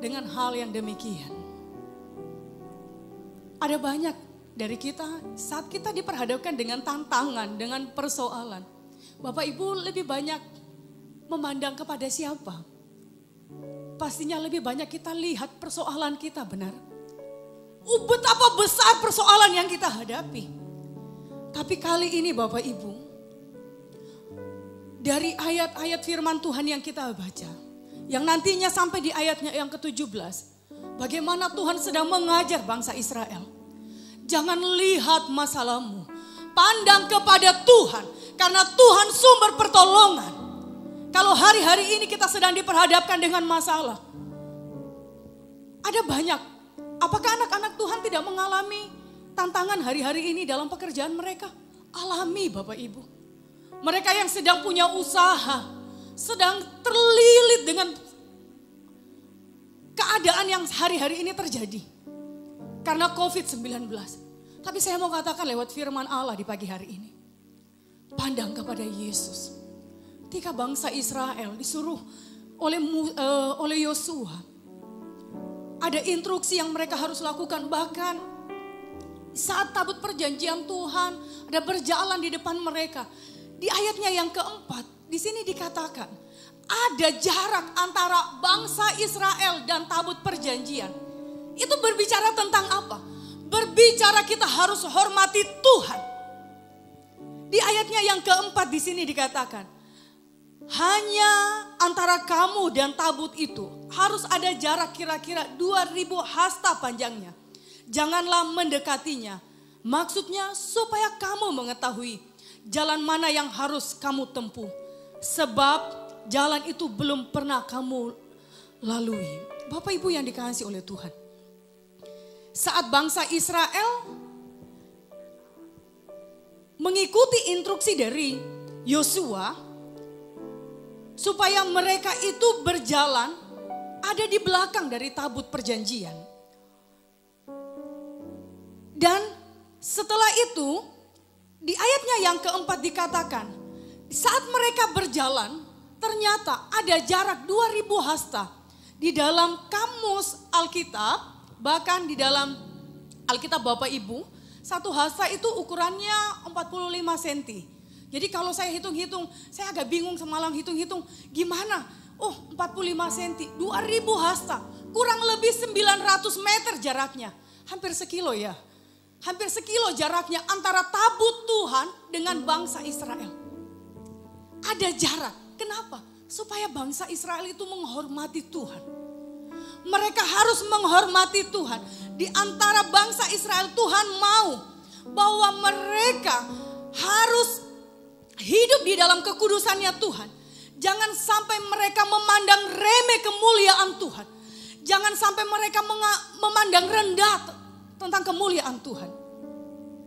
dengan hal yang demikian, ada banyak dari kita saat kita diperhadapkan dengan tantangan, dengan persoalan. Bapak Ibu lebih banyak memandang kepada siapa? Pastinya lebih banyak kita lihat persoalan kita, benar? Betapa besar persoalan yang kita hadapi. Tapi kali ini Bapak Ibu, dari ayat-ayat firman Tuhan yang kita baca, yang nantinya sampai di ayatnya yang ke-17, bagaimana Tuhan sedang mengajar bangsa Israel. Jangan lihat masalahmu, Pandang kepada Tuhan, karena Tuhan sumber pertolongan. Kalau hari-hari ini kita sedang diperhadapkan dengan masalah, ada banyak. Apakah anak-anak Tuhan tidak mengalami tantangan hari-hari ini dalam pekerjaan mereka? Alami Bapak Ibu. Mereka yang sedang punya usaha, sedang terlilit dengan keadaan yang hari-hari ini terjadi karena COVID-19. Tapi saya mau katakan lewat firman Allah di pagi hari ini, pandang kepada Yesus. Ketika bangsa Israel disuruh oleh Yosua, ada instruksi yang mereka harus lakukan. Bahkan saat tabut perjanjian Tuhan ada berjalan di depan mereka. Di ayatnya yang keempat, di sini dikatakan ada jarak antara bangsa Israel dan tabut perjanjian. Itu berbicara tentang apa? Berbicara kita harus hormati Tuhan. Di ayatnya yang keempat di sini dikatakan, hanya antara kamu dan tabut itu harus ada jarak kira-kira 2000 hasta panjangnya. Janganlah mendekatinya. Maksudnya supaya kamu mengetahui jalan mana yang harus kamu tempuh. Sebab jalan itu belum pernah kamu lalui. Bapak Ibu yang dikasihi oleh Tuhan. Saat bangsa Israel mengikuti instruksi dari Yosua, supaya mereka itu berjalan ada di belakang dari tabut perjanjian. Dan setelah itu di ayatnya yang keempat dikatakan, saat mereka berjalan ternyata ada jarak 2000 hasta. Di dalam kamus Alkitab, bahkan di dalam Alkitab Bapak Ibu, satu hasta itu ukurannya 45 cm. Jadi kalau saya hitung-hitung, saya agak bingung semalam hitung-hitung gimana. Oh 45 cm, 2000 hasta, kurang lebih 900 meter jaraknya. Hampir sekilo ya. Hampir sekilo jaraknya antara tabut Tuhan dengan bangsa Israel. Ada jarak, kenapa? Supaya bangsa Israel itu menghormati Tuhan. Mereka harus menghormati Tuhan. Di antara bangsa Israel Tuhan mau bahwa mereka harus hidup di dalam kekudusannya Tuhan. Jangan sampai mereka memandang remeh kemuliaan Tuhan. Jangan sampai mereka memandang rendah tentang kemuliaan Tuhan.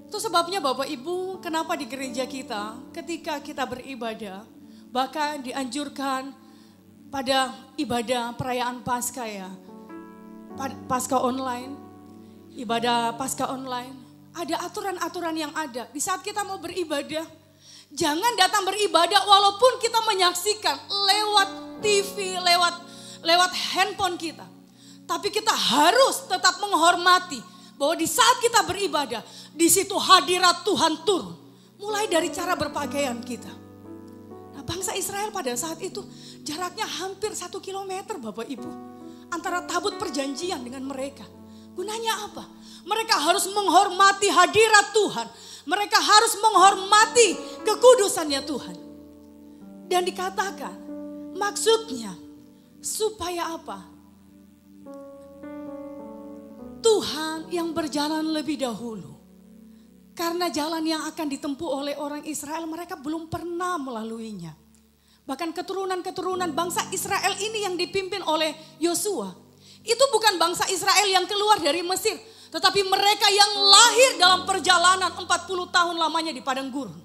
Itu sebabnya Bapak Ibu, kenapa di gereja kita ketika kita beribadah, bahkan dianjurkan pada ibadah perayaan Paskah ya. Paskah online, ibadah Paskah online. Ada aturan-aturan yang ada. Di saat kita mau beribadah, jangan datang beribadah walaupun kita menyaksikan lewat TV, lewat handphone kita. Tapi kita harus tetap menghormati bahwa di saat kita beribadah, di situ hadirat Tuhan turun. Mulai dari cara berpakaian kita. Nah, bangsa Israel pada saat itu jaraknya hampir 1 kilometer Bapak Ibu. Antara tabut perjanjian dengan mereka. Gunanya apa? Mereka harus menghormati hadirat Tuhan. Mereka harus menghormati kekudusannya Tuhan. Dan dikatakan maksudnya supaya apa? Tuhan yang berjalan lebih dahulu. Karena jalan yang akan ditempuh oleh orang Israel mereka belum pernah melaluinya. Bahkan keturunan-keturunan bangsa Israel ini yang dipimpin oleh Yosua. Itu bukan bangsa Israel yang keluar dari Mesir. Tetapi mereka yang lahir dalam perjalanan 40 tahun lamanya di padang gurun.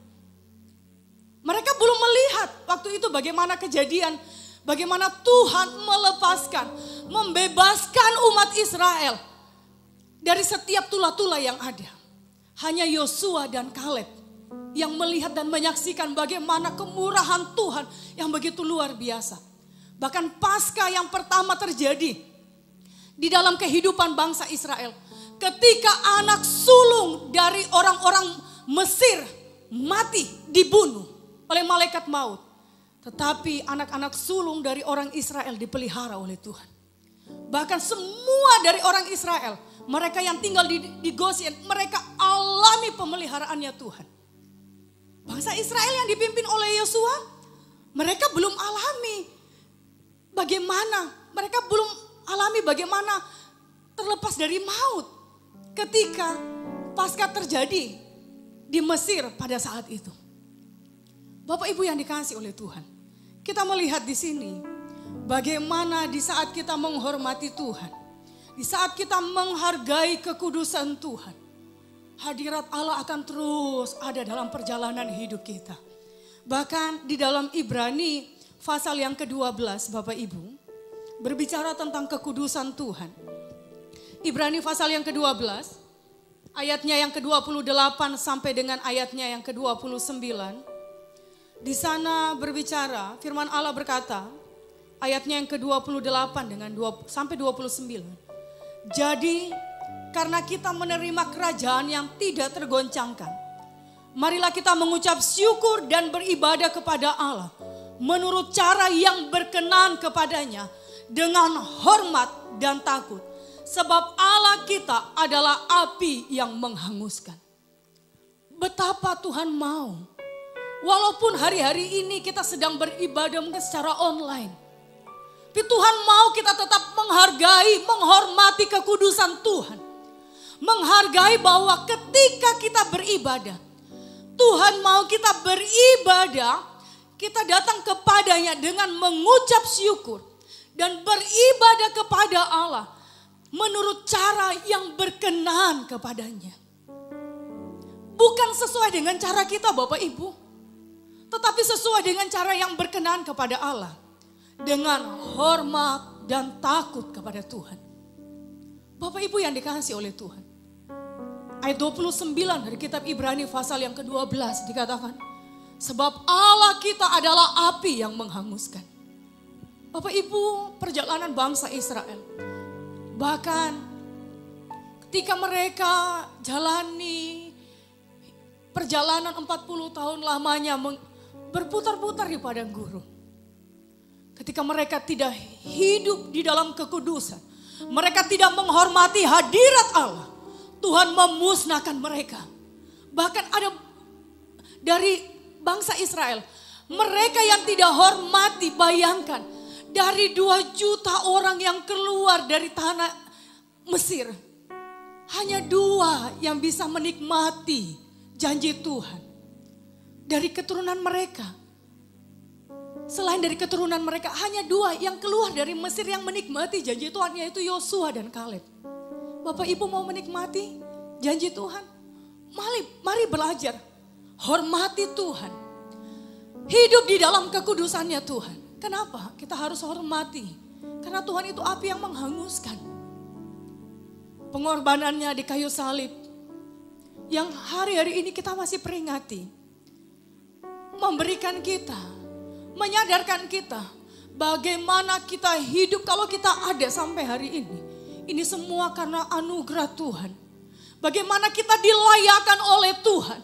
Mereka belum melihat waktu itu bagaimana kejadian. Bagaimana Tuhan melepaskan, membebaskan umat Israel dari setiap tula-tula yang ada. Hanya Yosua dan Kaleb yang melihat dan menyaksikan bagaimana kemurahan Tuhan yang begitu luar biasa. Bahkan Paskah yang pertama terjadi di dalam kehidupan bangsa Israel. Ketika anak sulung dari orang-orang Mesir mati, dibunuh oleh malaikat maut. Tetapi anak-anak sulung dari orang Israel dipelihara oleh Tuhan. Bahkan semua dari orang Israel, mereka yang tinggal di Goshen, mereka alami pemeliharaannya Tuhan. Bangsa Israel yang dipimpin oleh Yosua, mereka belum alami bagaimana, mereka belum alami bagaimana terlepas dari maut. Ketika Paskah terjadi, di Mesir pada saat itu. Bapak Ibu yang dikasihi oleh Tuhan, kita melihat di sini bagaimana di saat kita menghormati Tuhan, di saat kita menghargai kekudusan Tuhan, hadirat Allah akan terus ada dalam perjalanan hidup kita. Bahkan di dalam Ibrani pasal yang ke-12 Bapak Ibu, berbicara tentang kekudusan Tuhan. Ibrani pasal yang ke-12, ayatnya yang ke-28 sampai dengan ayatnya yang ke-29. Di sana berbicara, firman Allah berkata, ayatnya yang ke-28 dengan sampai 29. Jadi karena kita menerima kerajaan yang tidak tergoncangkan, marilah kita mengucap syukur dan beribadah kepada Allah menurut cara yang berkenan kepadanya dengan hormat dan takut. Sebab Allah kita adalah api yang menghanguskan. Betapa Tuhan mau, walaupun hari-hari ini kita sedang beribadah mungkin secara online, tapi Tuhan mau kita tetap menghargai, menghormati kekudusan Tuhan. Menghargai bahwa ketika kita beribadah, Tuhan mau kita beribadah, kita datang kepadanya dengan mengucap syukur dan beribadah kepada Allah menurut cara yang berkenan kepadanya. Bukan sesuai dengan cara kita Bapak Ibu, tetapi sesuai dengan cara yang berkenan kepada Allah. Dengan hormat dan takut kepada Tuhan. Bapak Ibu yang dikasihi oleh Tuhan. Ayat 29 dari kitab Ibrani pasal yang ke-12 dikatakan, sebab Allah kita adalah api yang menghanguskan. Bapak Ibu, perjalanan bangsa Israel, bahkan ketika mereka jalani perjalanan 40 tahun lamanya berputar-putar di padang gurun. Ketika mereka tidak hidup di dalam kekudusan, mereka tidak menghormati hadirat Allah, Tuhan memusnahkan mereka. Bahkan ada dari bangsa Israel, mereka yang tidak hormati, bayangkan, dari 2 juta orang yang keluar dari tanah Mesir, hanya 2 yang bisa menikmati janji Tuhan dari keturunan mereka. Selain dari keturunan mereka, hanya 2 yang keluar dari Mesir yang menikmati janji Tuhan, yaitu Yosua dan Kaleb. Bapak Ibu mau menikmati janji Tuhan? Mari belajar, hormati Tuhan. Hidup di dalam kekudusannya Tuhan. Kenapa? Kita harus hormati. Karena Tuhan itu api yang menghanguskan. Pengorbanannya di kayu salib, yang hari-hari ini kita masih peringati. Memberikan kita, menyadarkan kita bagaimana kita hidup kalau kita ada sampai hari ini. Ini semua karena anugerah Tuhan. Bagaimana kita dilayakkan oleh Tuhan.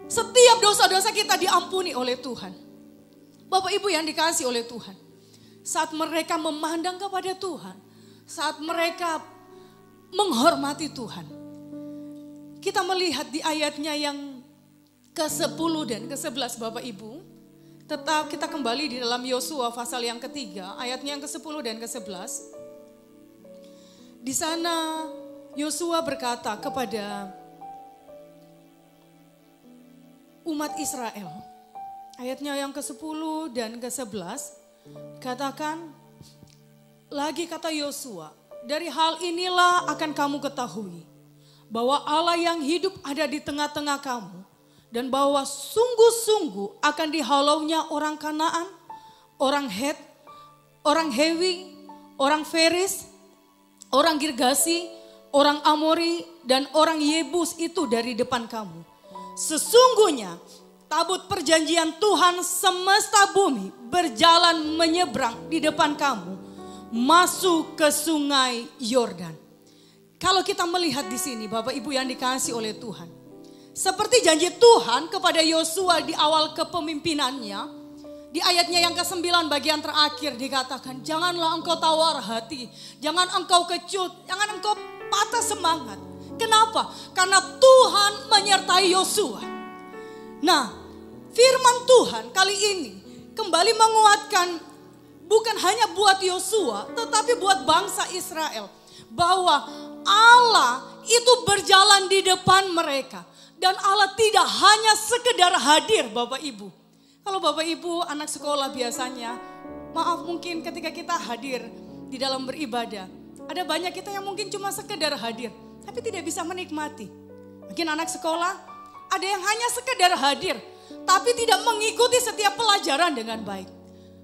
Setiap dosa-dosa kita diampuni oleh Tuhan. Bapak Ibu yang dikasihi oleh Tuhan. Saat mereka memandang kepada Tuhan, saat mereka menghormati Tuhan, kita melihat di ayatnya yang ke-10 dan ke-11 Bapak Ibu. Tetap kita kembali di dalam Yosua pasal yang ketiga, ayatnya yang ke-10 dan ke-11. Di sana Yosua berkata kepada umat Israel, ayatnya yang ke-10 dan ke-11, katakan, lagi kata Yosua, dari hal inilah akan kamu ketahui bahwa Allah yang hidup ada di tengah-tengah kamu, dan bahwa sungguh-sungguh akan dihalaunya orang Kanaan, orang Het, orang Hewi, orang Feris, orang Girgasi, orang Amori, dan orang Yebus itu dari depan kamu. Sesungguhnya tabut perjanjian Tuhan semesta bumi berjalan menyeberang di depan kamu, masuk ke sungai Yordan. Kalau kita melihat di sini Bapak Ibu yang dikasihi oleh Tuhan, seperti janji Tuhan kepada Yosua di awal kepemimpinannya, di ayatnya yang ke-9 bagian terakhir dikatakan, janganlah engkau tawar hati, jangan engkau kecut, jangan engkau patah semangat. Kenapa? Karena Tuhan menyertai Yosua. Nah, firman Tuhan kali ini kembali menguatkan bukan hanya buat Yosua, tetapi buat bangsa Israel, bahwa Allah itu berjalan di depan mereka. Dan Allah tidak hanya sekedar hadir Bapak Ibu. Kalau Bapak Ibu anak sekolah biasanya, maaf mungkin ketika kita hadir di dalam beribadah, ada banyak kita yang mungkin cuma sekedar hadir, tapi tidak bisa menikmati. Mungkin anak sekolah, ada yang hanya sekedar hadir, tapi tidak mengikuti setiap pelajaran dengan baik.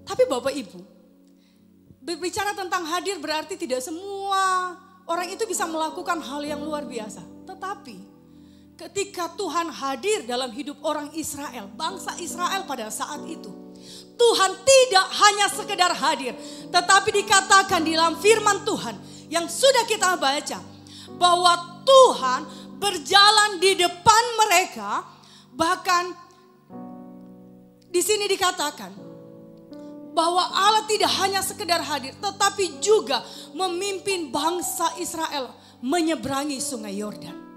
Tapi Bapak Ibu, berbicara tentang hadir berarti tidak semua orang itu bisa melakukan hal yang luar biasa. Tetapi ketika Tuhan hadir dalam hidup orang Israel, bangsa Israel pada saat itu, Tuhan tidak hanya sekedar hadir, tetapi dikatakan di dalam firman Tuhan yang sudah kita baca, bahwa Tuhan berjalan di depan mereka. Bahkan di sini dikatakan bahwa Allah tidak hanya sekedar hadir, tetapi juga memimpin bangsa Israel menyeberangi sungai Yordan.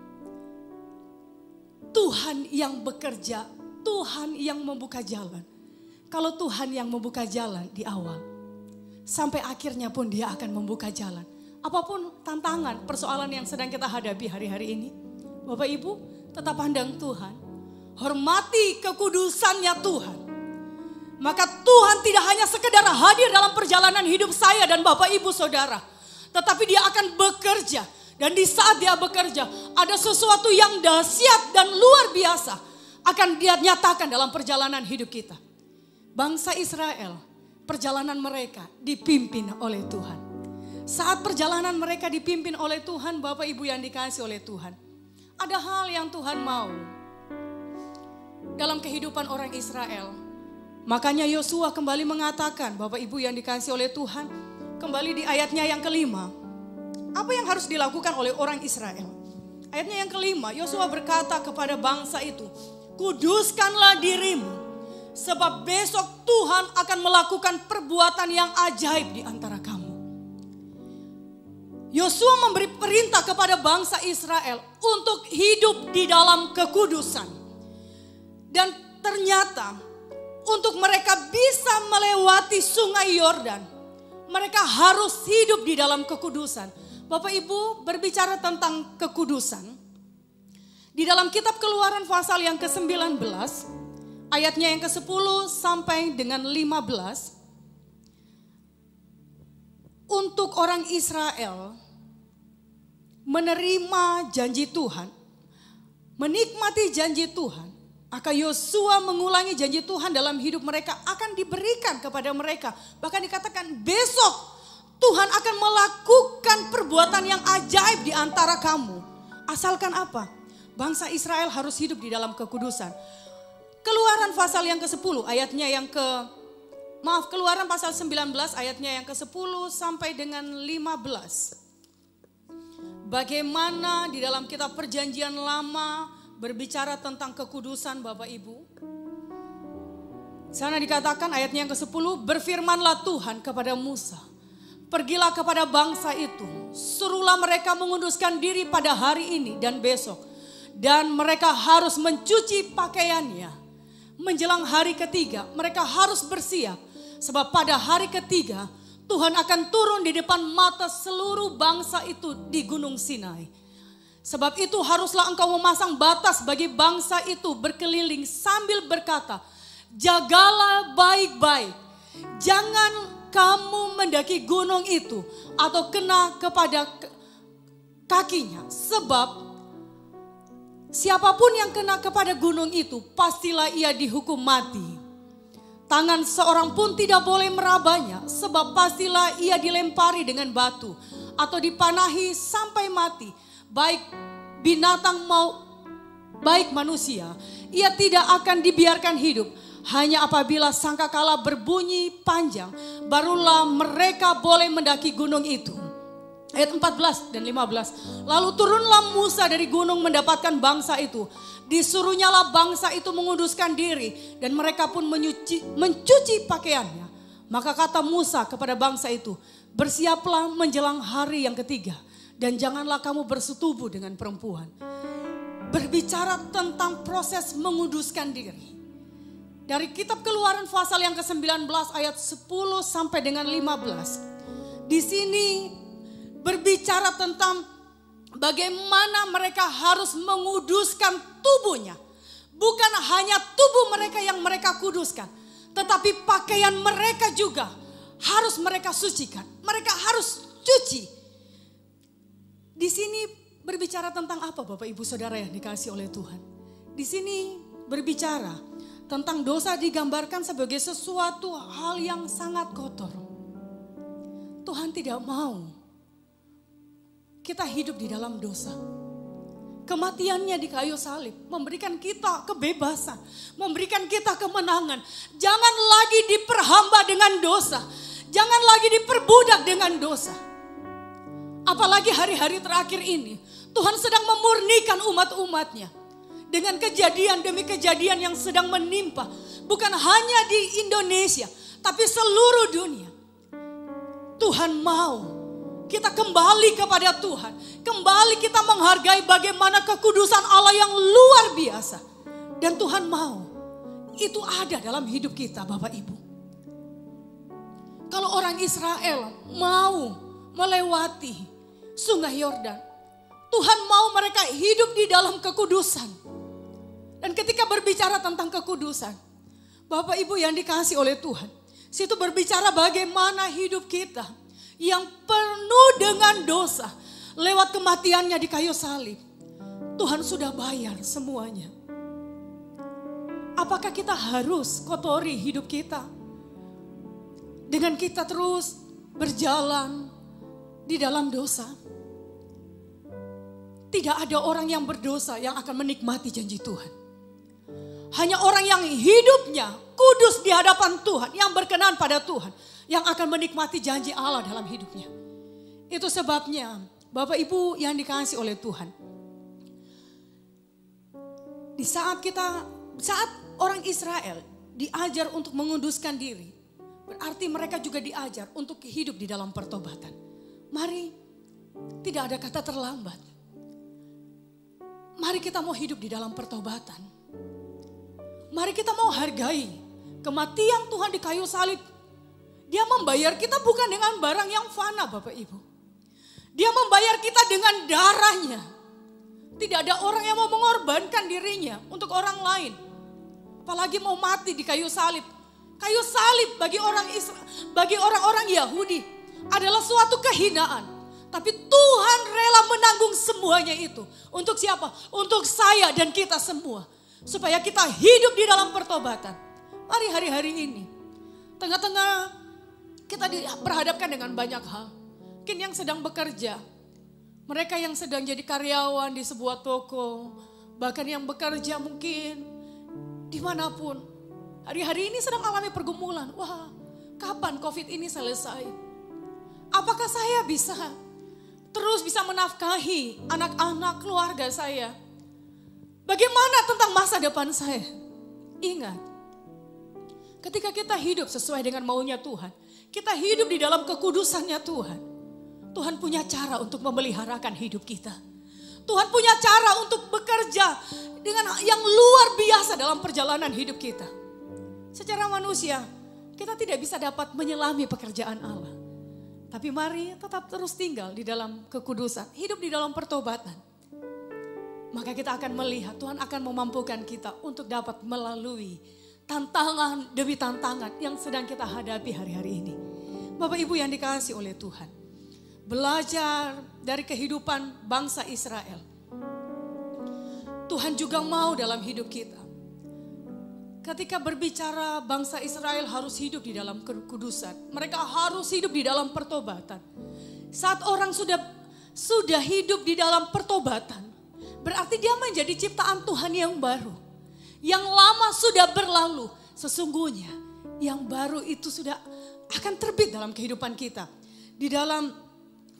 Tuhan yang bekerja, Tuhan yang membuka jalan. Kalau Tuhan yang membuka jalan di awal, sampai akhirnya pun Dia akan membuka jalan. Apapun tantangan, persoalan yang sedang kita hadapi hari-hari ini, Bapak Ibu tetap pandang Tuhan. Hormati kekudusannya Tuhan. Maka Tuhan tidak hanya sekedar hadir dalam perjalanan hidup saya dan Bapak Ibu Saudara, tetapi Dia akan bekerja. Dan di saat Dia bekerja, ada sesuatu yang dahsyat dan luar biasa akan Dia nyatakan dalam perjalanan hidup kita. Bangsa Israel, perjalanan mereka dipimpin oleh Tuhan. Saat perjalanan mereka dipimpin oleh Tuhan, Bapak Ibu yang dikasihi oleh Tuhan, ada hal yang Tuhan mau dalam kehidupan orang Israel. Makanya Yosua kembali mengatakan, Bapak Ibu yang dikasihi oleh Tuhan, kembali di ayatnya yang kelima, apa yang harus dilakukan oleh orang Israel? Ayatnya yang kelima, Yosua berkata kepada bangsa itu, kuduskanlah dirimu, sebab besok Tuhan akan melakukan perbuatan yang ajaib di antara kamu. Yosua memberi perintah kepada bangsa Israel untuk hidup di dalam kekudusan. Dan ternyata untuk mereka bisa melewati sungai Yordan, mereka harus hidup di dalam kekudusan. Bapak Ibu berbicara tentang kekudusan. Di dalam kitab Keluaran pasal yang ke-19, ayatnya yang ke-10 sampai dengan 15. Untuk orang Israel menerima janji Tuhan, menikmati janji Tuhan, maka Yosua mengulangi janji Tuhan dalam hidup mereka akan diberikan kepada mereka. Bahkan dikatakan besok Tuhan akan melakukan perbuatan yang ajaib di antara kamu. Asalkan apa? Bangsa Israel harus hidup di dalam kekudusan. Keluaran pasal yang ke-10 ayatnya yang Keluaran pasal 19 ayatnya yang ke-10 sampai dengan 15. Bagaimana di dalam kitab Perjanjian Lama berbicara tentang kekudusan Bapak Ibu. Sana dikatakan ayatnya yang ke-10, berfirmanlah Tuhan kepada Musa, pergilah kepada bangsa itu, suruhlah mereka menguduskan diri pada hari ini dan besok. Dan mereka harus mencuci pakaiannya. Menjelang hari ketiga mereka harus bersiap. Sebab pada hari ketiga Tuhan akan turun di depan mata seluruh bangsa itu di Gunung Sinai. Sebab itu haruslah engkau memasang batas bagi bangsa itu berkeliling sambil berkata, jagalah baik-baik, jangan kamu mendaki gunung itu atau kena kepada kakinya. Sebab siapapun yang kena kepada gunung itu pastilah ia dihukum mati. Tangan seorang pun tidak boleh merabanya, sebab pastilah ia dilempari dengan batu atau dipanahi sampai mati. Baik binatang baik manusia, ia tidak akan dibiarkan hidup. Hanya apabila sangkakala berbunyi panjang, barulah mereka boleh mendaki gunung itu. Ayat 14 dan 15. Lalu turunlah Musa dari gunung mendapatkan bangsa itu. Disuruhnyalah bangsa itu menguduskan diri dan mereka pun mencuci pakaiannya. Maka kata Musa kepada bangsa itu, bersiaplah menjelang hari yang ketiga dan janganlah kamu bersetubuh dengan perempuan. Berbicara tentang proses menguduskan diri. Dari kitab Keluaran pasal yang ke-19 ayat 10 sampai dengan 15. Di sini berbicara tentang bagaimana mereka harus menguduskan tubuhnya. Bukan hanya tubuh mereka yang mereka kuduskan, tetapi pakaian mereka juga harus mereka sucikan. Mereka harus cuci. Di sini berbicara tentang apa Bapak Ibu Saudara yang dikasihi oleh Tuhan? Di sini berbicara tentang dosa digambarkan sebagai sesuatu hal yang sangat kotor. Tuhan tidak mau kita hidup di dalam dosa. Kematiannya di kayu salib memberikan kita kebebasan, memberikan kita kemenangan. Jangan lagi diperhamba dengan dosa, jangan lagi diperbudak dengan dosa. Apalagi hari-hari terakhir ini, Tuhan sedang memurnikan umat-umatnya dengan kejadian demi kejadian yang sedang menimpa. Bukan hanya di Indonesia, tapi seluruh dunia. Tuhan mau kita kembali kepada Tuhan. Kembali kita menghargai bagaimana kekudusan Allah yang luar biasa. Dan Tuhan mau itu ada dalam hidup kita Bapak Ibu. Kalau orang Israel mau melewati sungai Yordan, Tuhan mau mereka hidup di dalam kekudusan. Dan ketika berbicara tentang kekudusan, Bapak Ibu yang dikasihi oleh Tuhan, situ berbicara bagaimana hidup kita yang penuh dengan dosa lewat kematiannya di kayu salib. Tuhan sudah bayar semuanya. Apakah kita harus kotori hidup kita dengan kita terus berjalan di dalam dosa? Tidak ada orang yang berdosa yang akan menikmati janji Tuhan. Hanya orang yang hidupnya kudus di hadapan Tuhan, yang berkenan pada Tuhan, yang akan menikmati janji Allah dalam hidupnya. Itu sebabnya Bapak Ibu yang dikasihi oleh Tuhan, di saat orang Israel diajar untuk menguduskan diri, berarti mereka juga diajar untuk hidup di dalam pertobatan. Mari, tidak ada kata terlambat. Mari kita mau hidup di dalam pertobatan. Mari kita mau hargai kematian Tuhan di kayu salib. Dia membayar kita bukan dengan barang yang fana Bapak Ibu. Dia membayar kita dengan darahnya. Tidak ada orang yang mau mengorbankan dirinya untuk orang lain. Apalagi mau mati di kayu salib. Kayu salib bagi orang-orang Yahudi adalah suatu kehinaan. Tapi Tuhan rela menanggung semuanya itu. Untuk siapa? Untuk saya dan kita semua. Supaya kita hidup di dalam pertobatan. Mari hari-hari ini, tengah-tengah kita diperhadapkan dengan banyak hal. Mungkin yang sedang bekerja, mereka yang sedang jadi karyawan di sebuah toko, bahkan yang bekerja mungkin dimanapun. Hari-hari ini sedang alami pergumulan. Wah, kapan COVID ini selesai? Apakah saya bisa menafkahi anak-anak keluarga saya? Bagaimana tentang masa depan saya? Ingat, ketika kita hidup sesuai dengan maunya Tuhan, kita hidup di dalam kekudusannya Tuhan. Tuhan punya cara untuk memeliharakan hidup kita. Tuhan punya cara untuk bekerja dengan yang luar biasa dalam perjalanan hidup kita. Secara manusia, kita tidak bisa dapat menyelami pekerjaan Allah. Tapi mari tetap terus tinggal di dalam kekudusan, hidup di dalam pertobatan. Maka kita akan melihat Tuhan akan memampukan kita untuk dapat melalui tantangan demi tantangan yang sedang kita hadapi hari-hari ini. Bapak Ibu yang dikasihi oleh Tuhan, belajar dari kehidupan bangsa Israel. Tuhan juga mau dalam hidup kita. Ketika berbicara bangsa Israel harus hidup di dalam kekudusan, mereka harus hidup di dalam pertobatan. Saat orang sudah hidup di dalam pertobatan, berarti dia menjadi ciptaan Tuhan yang baru. Yang lama sudah berlalu, sesungguhnya yang baru itu sudah akan terbit dalam kehidupan kita. Di dalam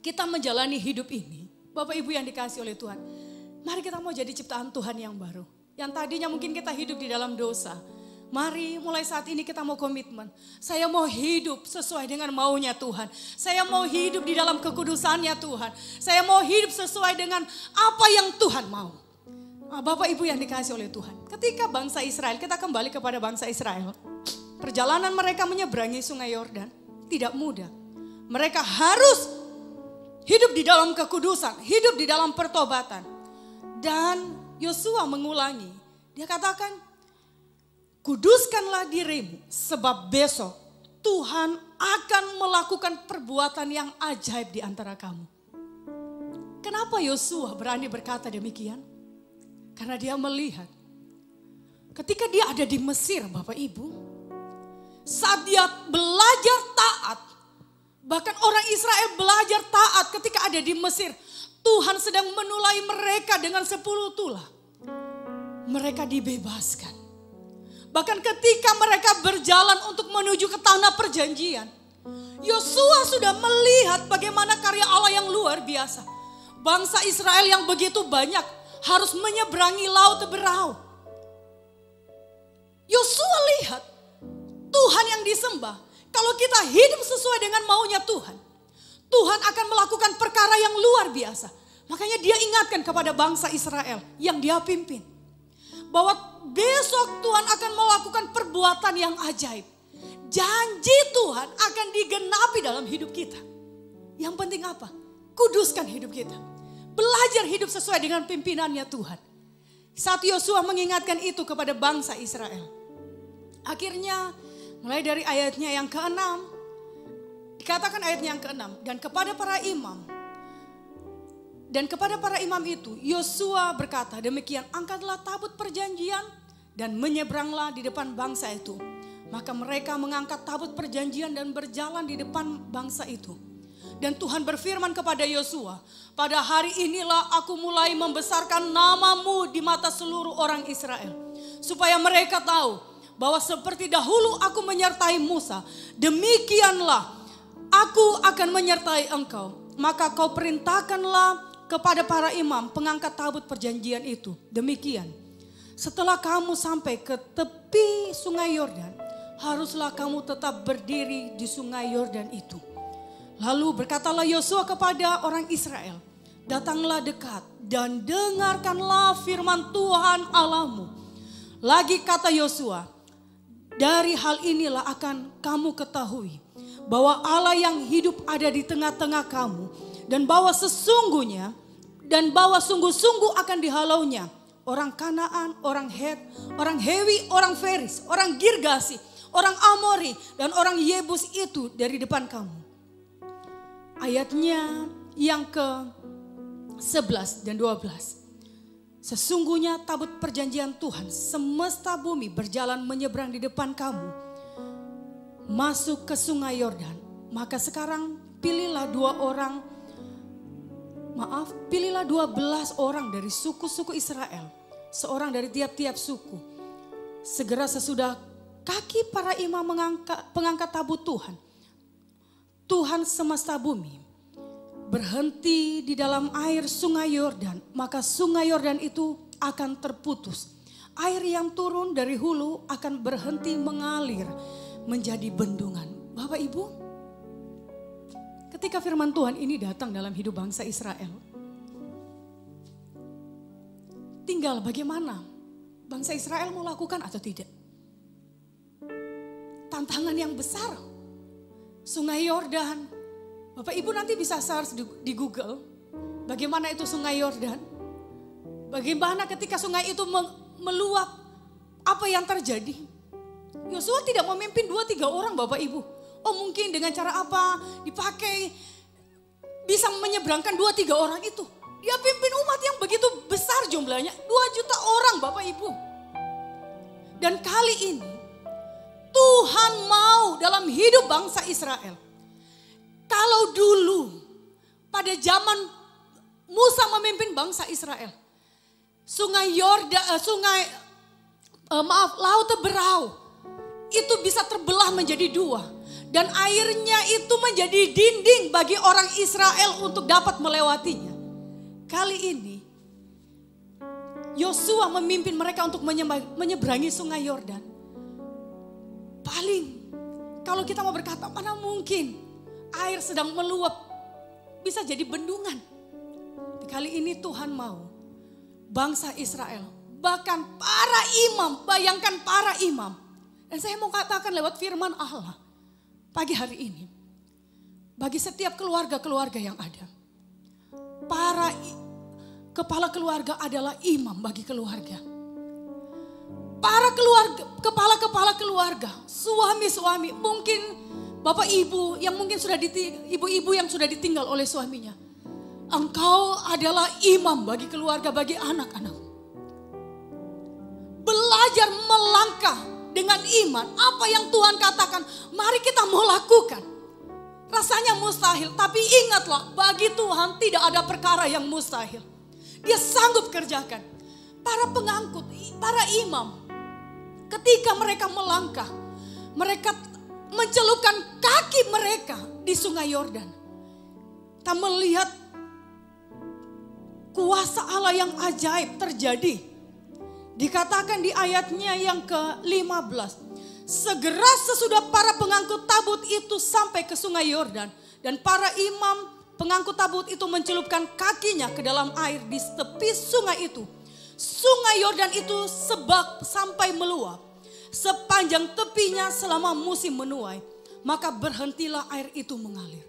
kita menjalani hidup ini, Bapak Ibu yang dikasihi oleh Tuhan, mari kita mau jadi ciptaan Tuhan yang baru. Yang tadinya mungkin kita hidup di dalam dosa, mari mulai saat ini kita mau komitmen. Saya mau hidup sesuai dengan maunya Tuhan. Saya mau hidup di dalam kekudusannya Tuhan. Saya mau hidup sesuai dengan apa yang Tuhan mau. Bapak Ibu yang dikasihi oleh Tuhan. Ketika bangsa Israel, kita kembali kepada bangsa Israel. Perjalanan mereka menyeberangi sungai Yordan tidak mudah. Mereka harus hidup di dalam kekudusan, hidup di dalam pertobatan. Dan Yosua mengulangi, dia katakan, kuduskanlah dirimu sebab besok Tuhan akan melakukan perbuatan yang ajaib di antara kamu. Kenapa Yosua berani berkata demikian? Karena dia melihat ketika dia ada di Mesir, Bapak Ibu, saat dia belajar taat, bahkan orang Israel belajar taat ketika ada di Mesir, Tuhan sedang menulai mereka dengan 10 tulah. Mereka dibebaskan. Bahkan ketika mereka berjalan untuk menuju ke tanah perjanjian, Yosua sudah melihat bagaimana karya Allah yang luar biasa. Bangsa Israel yang begitu banyak harus menyeberangi laut Berau. Yosua lihat Tuhan yang disembah. Kalau kita hidup sesuai dengan maunya Tuhan, Tuhan akan melakukan perkara yang luar biasa. Makanya dia ingatkan kepada bangsa Israel yang dia pimpin, bahwa besok Tuhan akan melakukan perbuatan yang ajaib. Janji Tuhan akan digenapi dalam hidup kita. Yang penting apa? Kuduskan hidup kita. Belajar hidup sesuai dengan pimpinannya Tuhan. Saat Yosua mengingatkan itu kepada bangsa Israel, akhirnya mulai dari ayatnya yang ke-6, dikatakan ayatnya yang ke-6, dan kepada para imam itu Yosua berkata, demikian angkatlah tabut perjanjian dan menyeberanglah di depan bangsa itu. Maka mereka mengangkat tabut perjanjian dan berjalan di depan bangsa itu. Dan Tuhan berfirman kepada Yosua, pada hari inilah aku mulai membesarkan namamu di mata seluruh orang Israel, supaya mereka tahu bahwa seperti dahulu aku menyertai Musa, demikianlah aku akan menyertai engkau. Maka kau perintahkanlah kepada para imam pengangkat tabut perjanjian itu. Demikian, setelah kamu sampai ke tepi sungai Yordan, haruslah kamu tetap berdiri di sungai Yordan itu. Lalu berkatalah Yosua kepada orang Israel, datanglah dekat dan dengarkanlah firman Tuhan Allahmu. Lagi kata Yosua, dari hal inilah akan kamu ketahui bahwa Allah yang hidup ada di tengah-tengah kamu, dan bahwa sesungguhnya dan bahwa sungguh-sungguh akan dihalaunya orang Kanaan, orang Het, orang Hewi, orang Feris, orang Girgasi, orang Amori, dan orang Yebus itu dari depan kamu. Ayatnya yang ke-11 dan 12. Sesungguhnya tabut perjanjian Tuhan semesta bumi berjalan menyeberang di depan kamu, masuk ke sungai Yordan. Maka sekarang pilihlah 12 orang dari suku-suku Israel, seorang dari tiap-tiap suku. Segera sesudah kaki para imam pengangkat tabut Tuhan semesta bumi berhenti di dalam air sungai Yordan, maka sungai Yordan itu akan terputus. Air yang turun dari hulu akan berhenti mengalir menjadi bendungan. Bapak Ibu, ketika firman Tuhan ini datang dalam hidup bangsa Israel, tinggal bagaimana bangsa Israel mau lakukan atau tidak. Tantangan yang besar. Sungai Yordan. Bapak Ibu nanti bisa search di Google. Bagaimana itu sungai Yordan. Bagaimana ketika sungai itu meluap. Apa yang terjadi. Yosua tidak memimpin 2-3 orang Bapak Ibu. Oh mungkin dengan cara apa dipakai. Bisa menyeberangkan 2-3 orang itu. Dia pimpin umat yang begitu besar jumlahnya. 2 juta orang Bapak Ibu. Dan kali ini Tuhan mau dalam hidup bangsa Israel. Kalau dulu pada zaman Musa memimpin bangsa Israel, Laut Berau itu bisa terbelah menjadi 2 dan airnya itu menjadi dinding bagi orang Israel untuk dapat melewatinya. Kali ini Yosua memimpin mereka untuk menyeberangi sungai Yordan. Paling kalau kita mau berkata, mana mungkin air sedang meluap bisa jadi bendungan. Kali ini Tuhan mau bangsa Israel, bahkan para imam, bayangkan para imam. Dan saya mau katakan lewat firman Allah pagi hari ini, bagi setiap keluarga-keluarga yang ada, kepala keluarga adalah imam bagi keluarga. Para keluarga, kepala-kepala keluarga, suami-suami, mungkin bapak ibu yang mungkin ibu-ibu yang sudah ditinggal oleh suaminya. Engkau adalah imam bagi keluarga, bagi anak-anak. Belajar melangkah dengan iman. Apa yang Tuhan katakan, mari kita mau lakukan. Rasanya mustahil, tapi ingatlah, bagi Tuhan tidak ada perkara yang mustahil. Dia sanggup kerjakan. Para pengangkut, para imam, ketika mereka melangkah, mereka mencelupkan kaki mereka di sungai Yordan. Kita melihat kuasa Allah yang ajaib terjadi. Dikatakan di ayatnya yang ke-15. Segera sesudah para pengangkut tabut itu sampai ke sungai Yordan. Dan para imam pengangkut tabut itu mencelupkan kakinya ke dalam air di tepi sungai itu. Sungai Yordan itu sebab sampai meluap. Sepanjang tepinya selama musim menuai. Maka berhentilah air itu mengalir.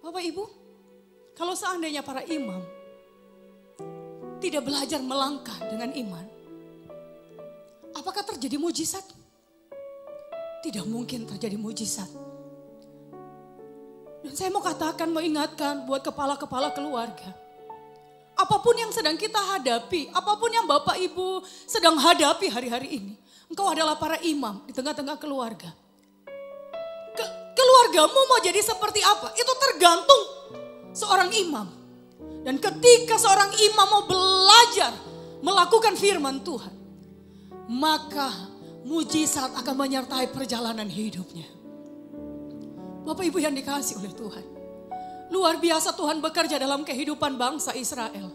Bapak Ibu, kalau seandainya para imam tidak belajar melangkah dengan iman, apakah terjadi mujizat? Tidak mungkin terjadi mujizat. Dan saya mau katakan, mau ingatkan buat kepala-kepala keluarga. Apapun yang sedang kita hadapi, apapun yang Bapak Ibu sedang hadapi hari-hari ini, engkau adalah para imam di tengah-tengah keluarga. Keluargamu mau jadi seperti apa? Itu tergantung seorang imam. Dan ketika seorang imam mau belajar melakukan firman Tuhan, maka mujizat akan menyertai perjalanan hidupnya. Bapak Ibu yang dikasihi oleh Tuhan, luar biasa Tuhan bekerja dalam kehidupan bangsa Israel.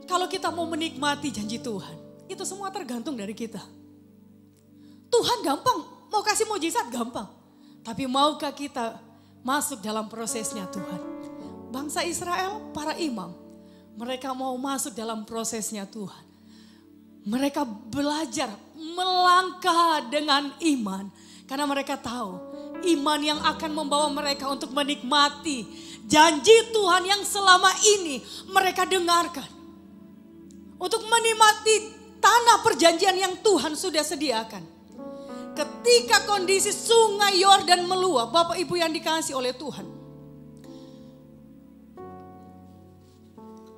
Kalau kita mau menikmati janji Tuhan, itu semua tergantung dari kita. Tuhan gampang, mau kasih mujizat gampang. Tapi maukah kita masuk dalam prosesnya Tuhan? Bangsa Israel, para imam, mereka mau masuk dalam prosesnya Tuhan. Mereka belajar melangkah dengan iman. Karena mereka tahu iman yang akan membawa mereka untuk menikmati janji Tuhan yang selama ini mereka dengarkan. Untuk menikmati tanah perjanjian yang Tuhan sudah sediakan. Ketika kondisi sungai Yordan meluap, Bapak Ibu yang dikasihi oleh Tuhan.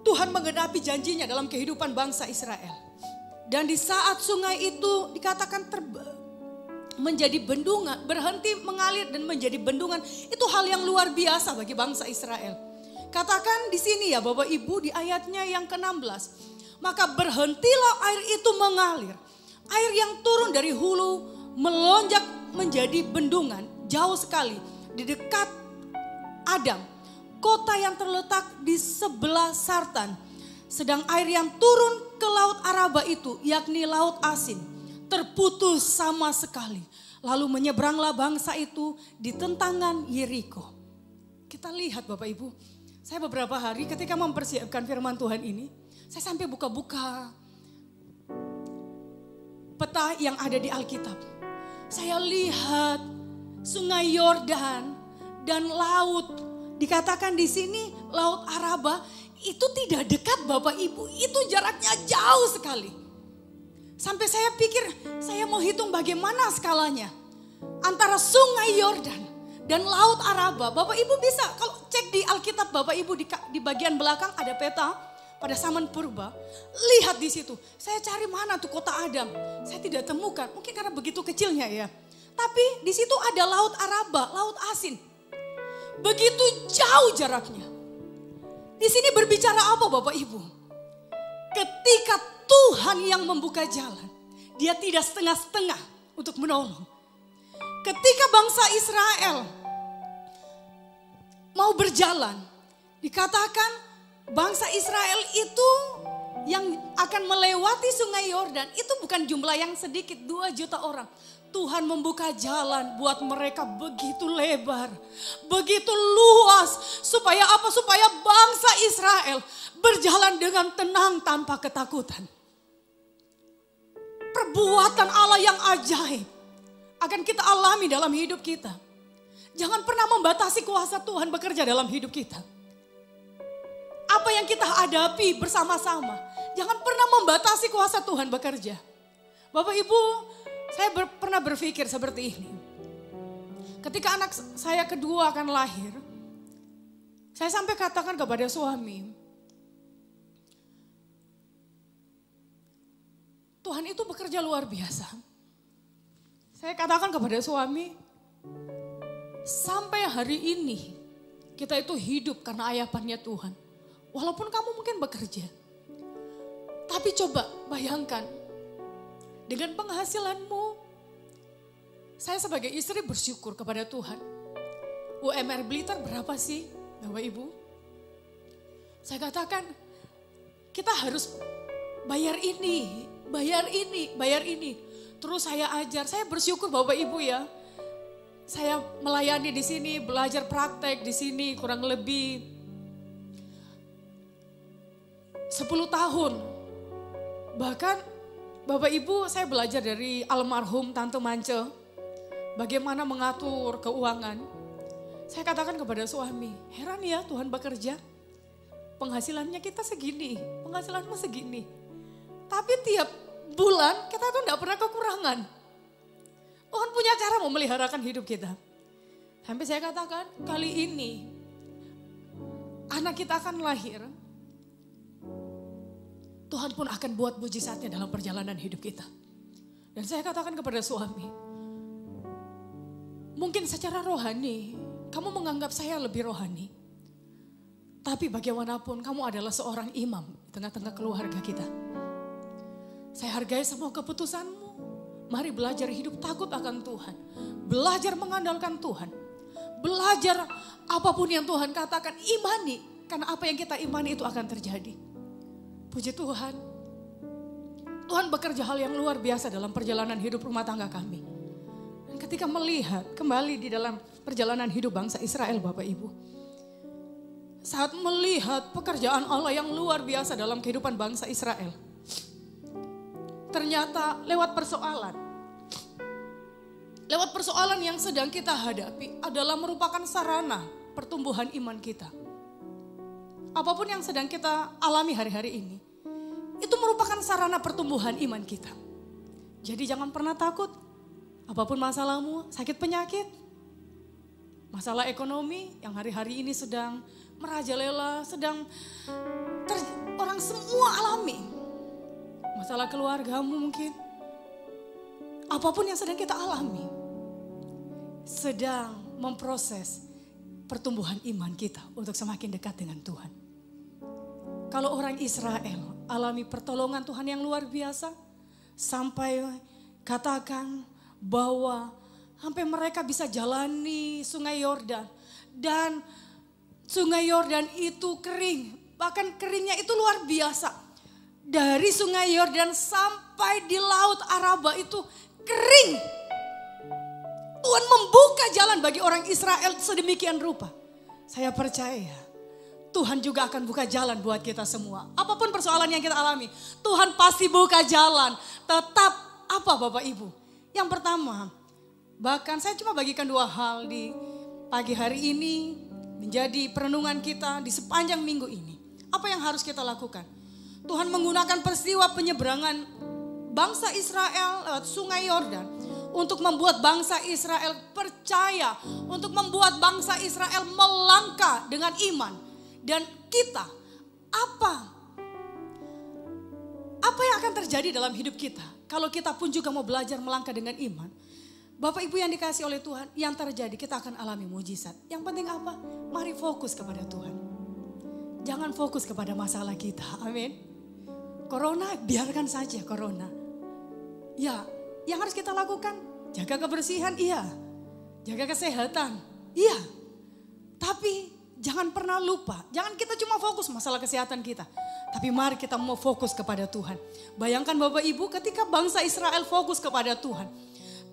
Tuhan menggenapi janjinya dalam kehidupan bangsa Israel. Dan di saat sungai itu dikatakan menjadi bendungan, berhenti mengalir dan menjadi bendungan, itu hal yang luar biasa bagi bangsa Israel. Katakan di sini ya Bapak Ibu di ayatnya yang ke-16. Maka berhentilah air itu mengalir. Air yang turun dari hulu melonjak menjadi bendungan jauh sekali di dekat Adam, kota yang terletak di sebelah Sartan. Sedang air yang turun ke laut Araba itu, yakni laut asin, terputus sama sekali. Lalu menyeberanglah bangsa itu di tentangan Yeriko. Kita lihat Bapak Ibu, saya beberapa hari ketika mempersiapkan firman Tuhan ini, saya sampai buka-buka peta yang ada di Alkitab. Saya lihat sungai Yordan dan laut, dikatakan di sini laut Araba, itu tidak dekat Bapak Ibu, itu jaraknya jauh sekali. Sampai saya pikir, saya mau hitung bagaimana skalanya. Antara sungai Yordan dan laut Araba. Bapak Ibu bisa, kalau cek di Alkitab Bapak Ibu di bagian belakang ada peta pada zaman purba. Lihat di situ, saya cari mana tuh kota Adam. Saya tidak temukan, mungkin karena begitu kecilnya ya. Tapi di situ ada laut Araba, laut asin. Begitu jauh jaraknya. Di sini berbicara apa Bapak Ibu? Ketika Tuhan yang membuka jalan, Dia tidak setengah-setengah untuk menolong. Ketika bangsa Israel mau berjalan, dikatakan bangsa Israel itu yang akan melewati sungai Yordan, itu bukan jumlah yang sedikit, 2 juta orang. Tuhan membuka jalan buat mereka begitu lebar, begitu luas. Supaya apa? Supaya bangsa Israel berjalan dengan tenang tanpa ketakutan. Perbuatan Allah yang ajaib akan kita alami dalam hidup kita. Jangan pernah membatasi kuasa Tuhan bekerja dalam hidup kita. apa yang kita hadapi bersama-sama. Jangan pernah membatasi kuasa Tuhan bekerja. Bapak Ibu, saya pernah berpikir seperti ini. Ketika anak saya kedua akan lahir, saya sampai katakan kepada suami, Tuhan itu bekerja luar biasa. Saya katakan kepada suami, sampai hari ini kita itu hidup karena ayapannya Tuhan. Walaupun kamu mungkin bekerja. Tapi coba bayangkan, dengan penghasilanmu, saya sebagai istri bersyukur kepada Tuhan. UMR Blitar berapa sih Bapak Ibu? Saya katakan, kita harus bayar ini, bayar ini, bayar ini. Terus saya ajar, saya bersyukur Bapak Ibu ya. Saya melayani di sini, belajar praktek di sini kurang lebih 10 tahun. Bahkan Bapak Ibu, saya belajar dari almarhum Tante Mance. Bagaimana mengatur keuangan. Saya katakan kepada suami, heran ya Tuhan bekerja. Penghasilannya kita segini, penghasilanmu segini. Tapi tiap bulan kita tuh enggak pernah kekurangan. Tuhan punya cara memeliharakan hidup kita. Sampai saya katakan, kali ini anak kita akan lahir. Tuhan pun akan buat mujizatnya dalam perjalanan hidup kita. Dan saya katakan kepada suami, mungkin secara rohani, kamu menganggap saya lebih rohani. Tapi bagaimanapun kamu adalah seorang imam di tengah-tengah keluarga kita. Saya hargai semua keputusanmu. Mari belajar hidup takut akan Tuhan. Belajar mengandalkan Tuhan. Belajar apapun yang Tuhan katakan, imani. Karena apa yang kita imani itu akan terjadi. Puji Tuhan. Tuhan bekerja hal yang luar biasa dalam perjalanan hidup rumah tangga kami. Ketika melihat kembali di dalam perjalanan hidup bangsa Israel Bapak Ibu. Saat melihat pekerjaan Allah yang luar biasa dalam kehidupan bangsa Israel. Ternyata lewat persoalan yang sedang kita hadapi adalah merupakan sarana pertumbuhan iman kita. Apapun yang sedang kita alami hari-hari ini, itu merupakan sarana pertumbuhan iman kita. Jadi jangan pernah takut. Apapun masalahmu, sakit penyakit, masalah ekonomi yang hari-hari ini sedang merajalela, sedang orang semua alami. Masalah keluargamu mungkin, apapun yang sedang kita alami, sedang memproses pertumbuhan iman kita untuk semakin dekat dengan Tuhan. Kalau orang Israel alami pertolongan Tuhan yang luar biasa, sampai katakan bahwa sampai mereka bisa jalani sungai Yordan. Dan sungai Yordan itu kering. Bahkan keringnya itu luar biasa. Dari sungai Yordan sampai di laut Araba itu kering. Tuhan membuka jalan bagi orang Israel sedemikian rupa. Saya percaya Tuhan juga akan buka jalan buat kita semua. Apapun persoalan yang kita alami, Tuhan pasti buka jalan. Tetap apa Bapak Ibu? Yang pertama, bahkan saya cuma bagikan 2 hal di pagi hari ini menjadi perenungan kita di sepanjang minggu ini. Apa yang harus kita lakukan? Tuhan menggunakan peristiwa penyeberangan bangsa Israel lewat sungai Yordan untuk membuat bangsa Israel percaya, untuk membuat bangsa Israel melangkah dengan iman. Dan kita, apa yang akan terjadi dalam hidup kita? Kalau kita pun juga mau belajar melangkah dengan iman. Bapak Ibu yang dikasih oleh Tuhan, yang terjadi kita akan alami mujizat. Yang penting apa? Mari fokus kepada Tuhan. Jangan fokus kepada masalah kita. Amin. Corona, biarkan saja corona. Ya, yang harus kita lakukan, jaga kebersihan, iya. Jaga kesehatan, iya. Tapi jangan pernah lupa, jangan kita cuma fokus masalah kesehatan kita. Tapi mari kita mau fokus kepada Tuhan. Bayangkan Bapak Ibu ketika bangsa Israel fokus kepada Tuhan.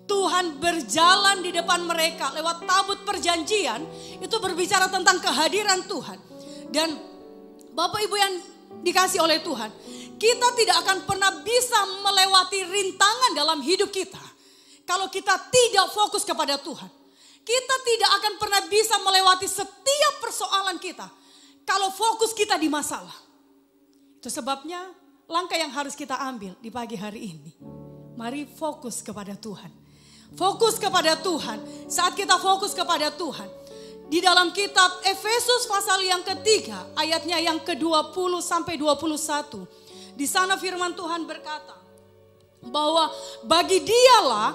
Tuhan berjalan di depan mereka lewat tabut perjanjian. Itu berbicara tentang kehadiran Tuhan. Dan Bapak Ibu yang dikasih oleh Tuhan. Kita tidak akan pernah bisa melewati rintangan dalam hidup kita. Kalau kita tidak fokus kepada Tuhan. Kita tidak akan pernah bisa melewati setiap persoalan kita. kalau fokus kita di masalah. Itu sebabnya langkah yang harus kita ambil di pagi hari ini. Mari fokus kepada Tuhan. Fokus kepada Tuhan. Saat kita fokus kepada Tuhan. Di dalam kitab Efesus pasal yang ketiga, ayatnya yang ke-20 sampai 21. Di sana firman Tuhan berkata bahwa bagi Dialah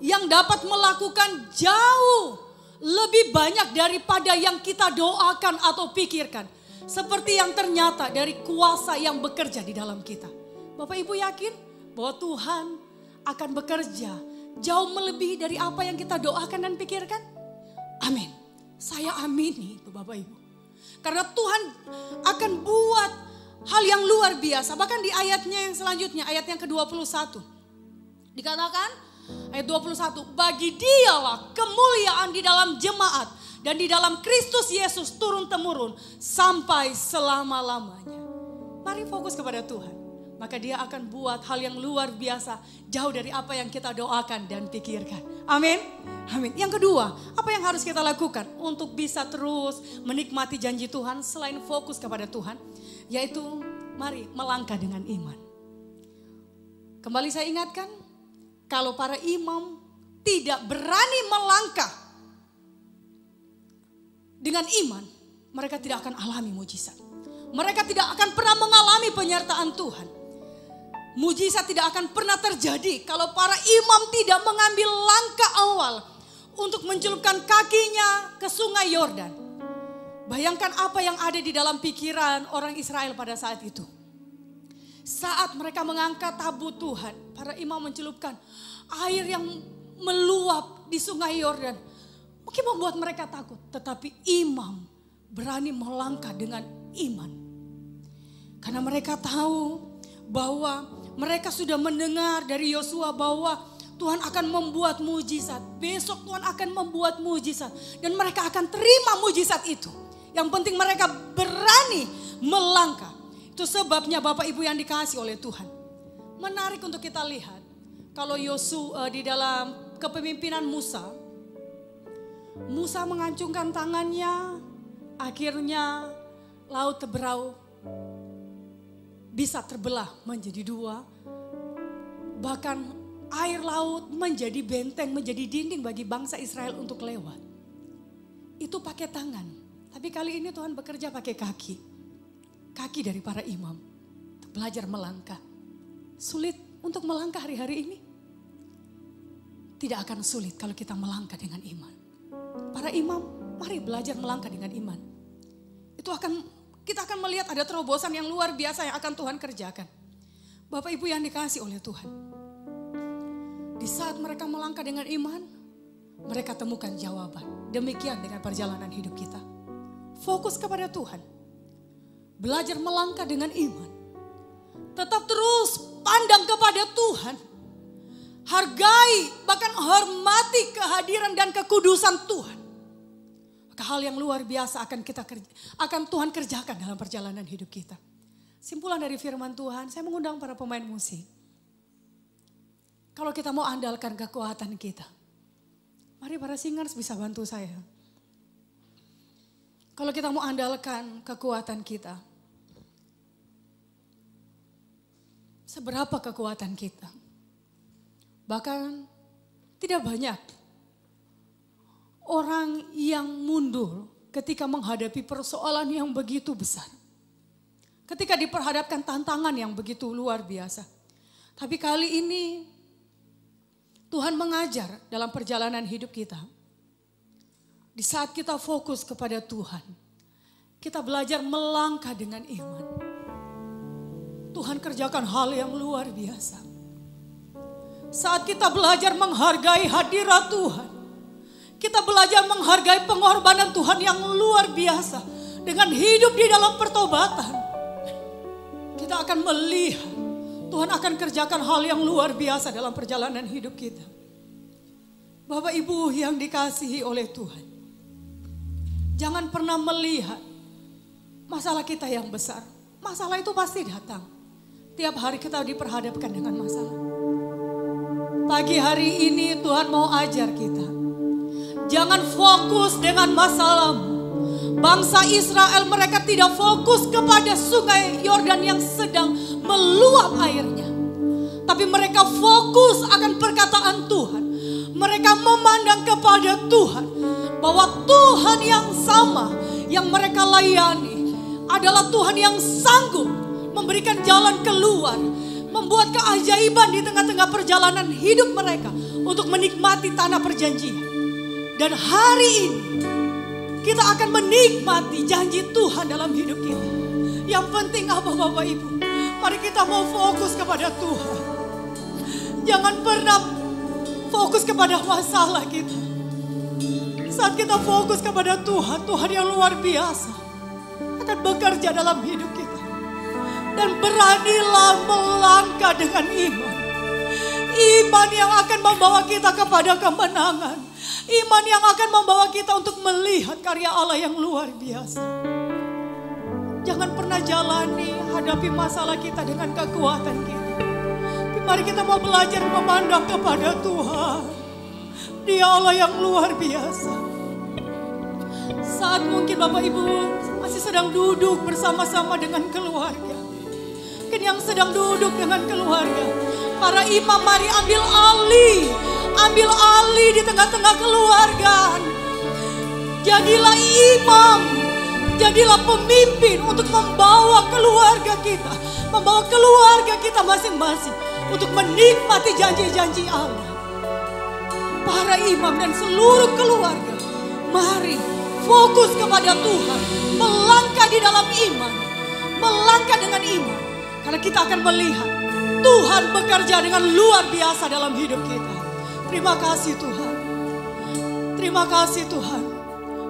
yang dapat melakukan jauh lebih banyak daripada yang kita doakan atau pikirkan. Seperti yang ternyata dari kuasa yang bekerja di dalam kita. Bapak Ibu yakin bahwa Tuhan akan bekerja jauh melebihi dari apa yang kita doakan dan pikirkan? Amin. Saya amini itu Bapak Ibu. Karena Tuhan akan buat hal yang luar biasa. Bahkan di ayatnya yang selanjutnya, ayat yang ke-21. Dikatakan, ayat 21. Bagi Dialah kemuliaan di dalam jemaat dan di dalam Kristus Yesus turun-temurun sampai selama-lamanya. Mari fokus kepada Tuhan. Maka Dia akan buat hal yang luar biasa. Jauh dari apa yang kita doakan dan pikirkan. Amin. Amin. Yang kedua, apa yang harus kita lakukan untuk bisa terus menikmati janji Tuhan selain fokus kepada Tuhan? Yaitu mari melangkah dengan iman. Kembali saya ingatkan, kalau para imam tidak berani melangkah dengan iman, mereka tidak akan alami mujizat. Mereka tidak akan pernah mengalami penyertaan Tuhan. Mujizat tidak akan pernah terjadi kalau para imam tidak mengambil langkah awal untuk mencelupkan kakinya ke sungai Yordan. Bayangkan apa yang ada di dalam pikiran orang Israel pada saat itu. Saat mereka mengangkat tabut Tuhan, para imam mencelupkan air yang meluap di sungai Yordan. Mungkin membuat mereka takut, tetapi imam berani melangkah dengan iman. Karena mereka tahu bahwa mereka sudah mendengar dari Yosua bahwa Tuhan akan membuat mujizat. Besok Tuhan akan membuat mujizat. Dan mereka akan terima mujizat itu. Yang penting mereka berani melangkah. Itu sebabnya Bapak Ibu yang dikasihi oleh Tuhan. Menarik untuk kita lihat. Kalau Yosua di dalam kepemimpinan Musa. Musa mengacungkan tangannya. Akhirnya laut Teberau bisa terbelah menjadi dua. Bahkan air laut menjadi benteng, menjadi dinding bagi bangsa Israel untuk lewat. Itu pakai tangan. Tapi kali ini Tuhan bekerja pakai kaki. Kaki dari para imam. Untuk belajar melangkah. Sulit untuk melangkah hari-hari ini? Tidak akan sulit kalau kita melangkah dengan iman. Para imam, mari belajar melangkah dengan iman. Kita akan melihat ada terobosan yang luar biasa yang akan Tuhan kerjakan. Bapak Ibu yang dikasihi oleh Tuhan. Di saat mereka melangkah dengan iman, mereka temukan jawaban. Demikian dengan perjalanan hidup kita. Fokus kepada Tuhan. Belajar melangkah dengan iman. Tetap terus pandang kepada Tuhan. Hargai, bahkan hormati kehadiran dan kekudusan Tuhan. Hal yang luar biasa akan Tuhan kerjakan dalam perjalanan hidup kita. Simpulan dari firman Tuhan, saya mengundang para pemain musik. Kalau kita mau andalkan kekuatan kita, mari para singers bisa bantu saya. Kalau kita mau andalkan kekuatan kita, seberapa kekuatan kita? Bahkan tidak banyak orang yang mundur ketika menghadapi persoalan yang begitu besar. Ketika diperhadapkan tantangan yang begitu luar biasa. Tapi kali ini Tuhan mengajar dalam perjalanan hidup kita. Di saat kita fokus kepada Tuhan, kita belajar melangkah dengan iman. Tuhan kerjakan hal yang luar biasa. Saat kita belajar menghargai hadirat Tuhan, kita belajar menghargai pengorbanan Tuhan yang luar biasa. Dengan hidup di dalam pertobatan, kita akan melihat Tuhan akan kerjakan hal yang luar biasa dalam perjalanan hidup kita. Bapak Ibu yang dikasihi oleh Tuhan, jangan pernah melihat masalah kita yang besar. Masalah itu pasti datang. Tiap hari kita diperhadapkan dengan masalah. Pagi hari ini Tuhan mau ajar kita. Jangan fokus dengan masalahmu. Bangsa Israel mereka tidak fokus kepada sungai Yordan yang sedang meluap airnya. Tapi mereka fokus akan perkataan Tuhan. Mereka memandang kepada Tuhan. Bahwa Tuhan yang sama yang mereka layani adalah Tuhan yang sanggup memberikan jalan keluar. Membuat keajaiban di tengah-tengah perjalanan hidup mereka untuk menikmati tanah perjanjian. Dan hari ini kita akan menikmati janji Tuhan dalam hidup kita. Yang penting apa Bapak Ibu? Mari kita mau fokus kepada Tuhan. Jangan pernah fokus kepada masalah kita. Saat kita fokus kepada Tuhan, Tuhan yang luar biasa akan bekerja dalam hidup kita. Dan beranilah melangkah dengan iman. Iman yang akan membawa kita kepada kemenangan. Iman yang akan membawa kita untuk melihat karya Allah yang luar biasa. Jangan pernah jalani hadapi masalah kita dengan kekuatan kita. Tapi mari kita mau belajar memandang kepada Tuhan. Dia Allah yang luar biasa. Saat mungkin Bapak Ibu masih sedang duduk bersama-sama dengan keluarga. Mungkin yang sedang duduk dengan keluarga. Para imam mari ambil alih. Ambil alih di tengah-tengah keluarga. Jadilah imam. Jadilah pemimpin untuk membawa keluarga kita. Membawa keluarga kita masing-masing. Untuk menikmati janji-janji Allah. Para imam dan seluruh keluarga. Mari fokus kepada Tuhan. Melangkah di dalam iman. Melangkah dengan iman. Karena kita akan melihat Tuhan bekerja dengan luar biasa dalam hidup kita. Terima kasih Tuhan. Terima kasih Tuhan.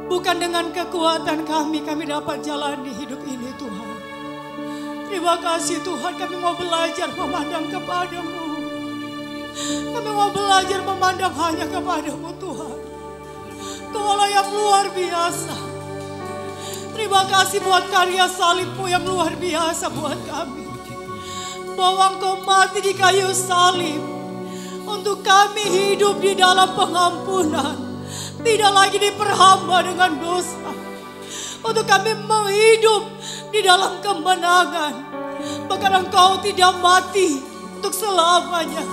Bukan dengan kekuatan kami dapat jalani hidup ini Tuhan. Terima kasih Tuhan, kami mau belajar memandang kepadamu. Kami mau belajar memandang hanya kepadamu Tuhan. Kau Allah yang luar biasa. Terima kasih buat karya salib-Mu yang luar biasa buat kami. Bahwa Engkau mati di kayu salib. Untuk kami hidup di dalam pengampunan. Tidak lagi diperhamba dengan dosa. Untuk kami menghidup di dalam kemenangan. Bahkan Engkau tidak mati untuk selamanya.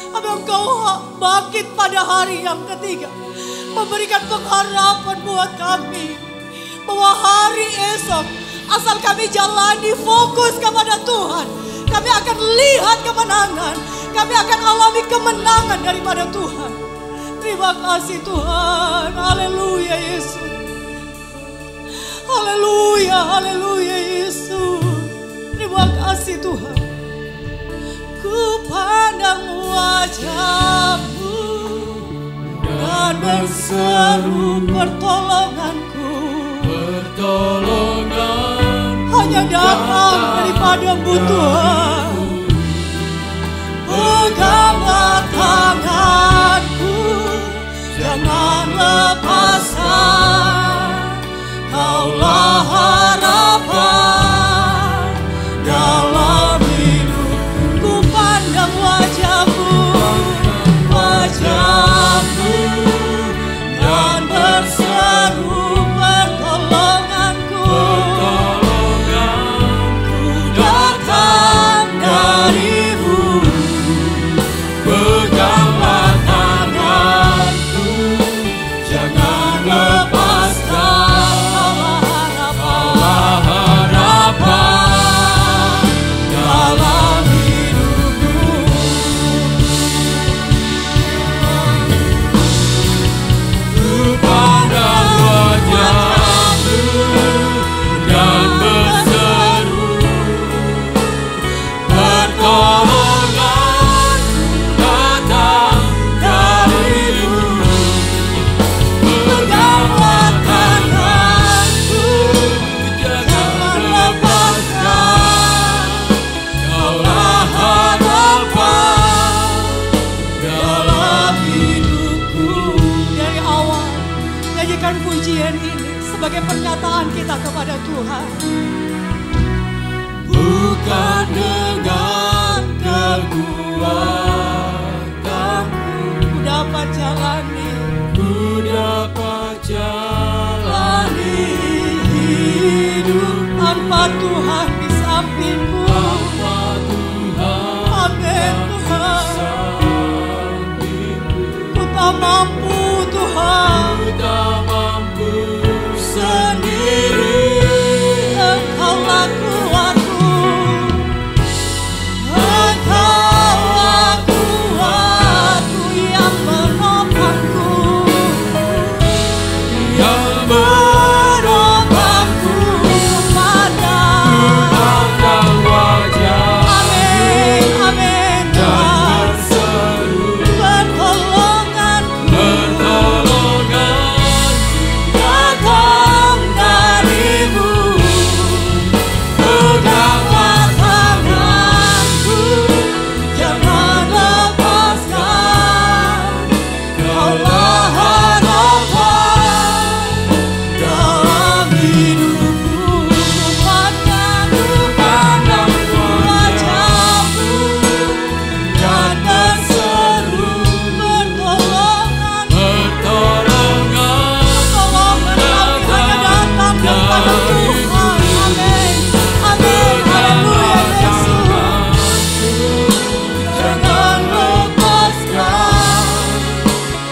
Tapi Engkau bangkit pada hari yang ketiga. Memberikan pengharapan buat kami. Bahwa hari esok asal kami jalani fokus kepada Tuhan. Kami akan lihat kemenangan. Kami akan alami kemenangan daripada Tuhan. Terima kasih Tuhan. Haleluya Yesus. Haleluya, haleluya Yesus. Terima kasih Tuhan. Ku pandang wajah-Mu dan berseru pertolonganku. Pertolongan hanya datang daripada-Mu Tuhan. Peganglah tanganku, jangan lepaskan. Kaulah harapan dalam hidupku. Pandang wajah-Mu, wajah-Mu, dan berseru pertolonganku. Ku datang dari-Mu. Peganglah tanganku, jangan lepaskan. Kaulah harapan dalam hidupku. Ku pandang wajah-Mu dan berseru pertolongan datang dari-Mu. Peganglah tanganku, jangan lepaskan. Kaulah harapan dalam hidupku. Dari awal, nyanyikan pujian ini sebagai pernyataan kita kepada Tuhan. Bukan dengan kekuatanku ku dapat jalani, jalani tak mampu Tuhan, ku tak mampu sendiri Engkaulah kuatku, Engkaulah kuatku yang menopangku, yang menopangku memandang wajah Amin, amin dan Tuhan. berseru Pertolonganku datang darimu, peganglah tanganku, jangan lepaskan. Kaulah harapan dalam hidupku, pandang wajahmu dan berseru pertolongan. Pertolongan kami hanya datang daripada Tuhan. Amin, amin, haleluya Yesus. Jangan lepaskan,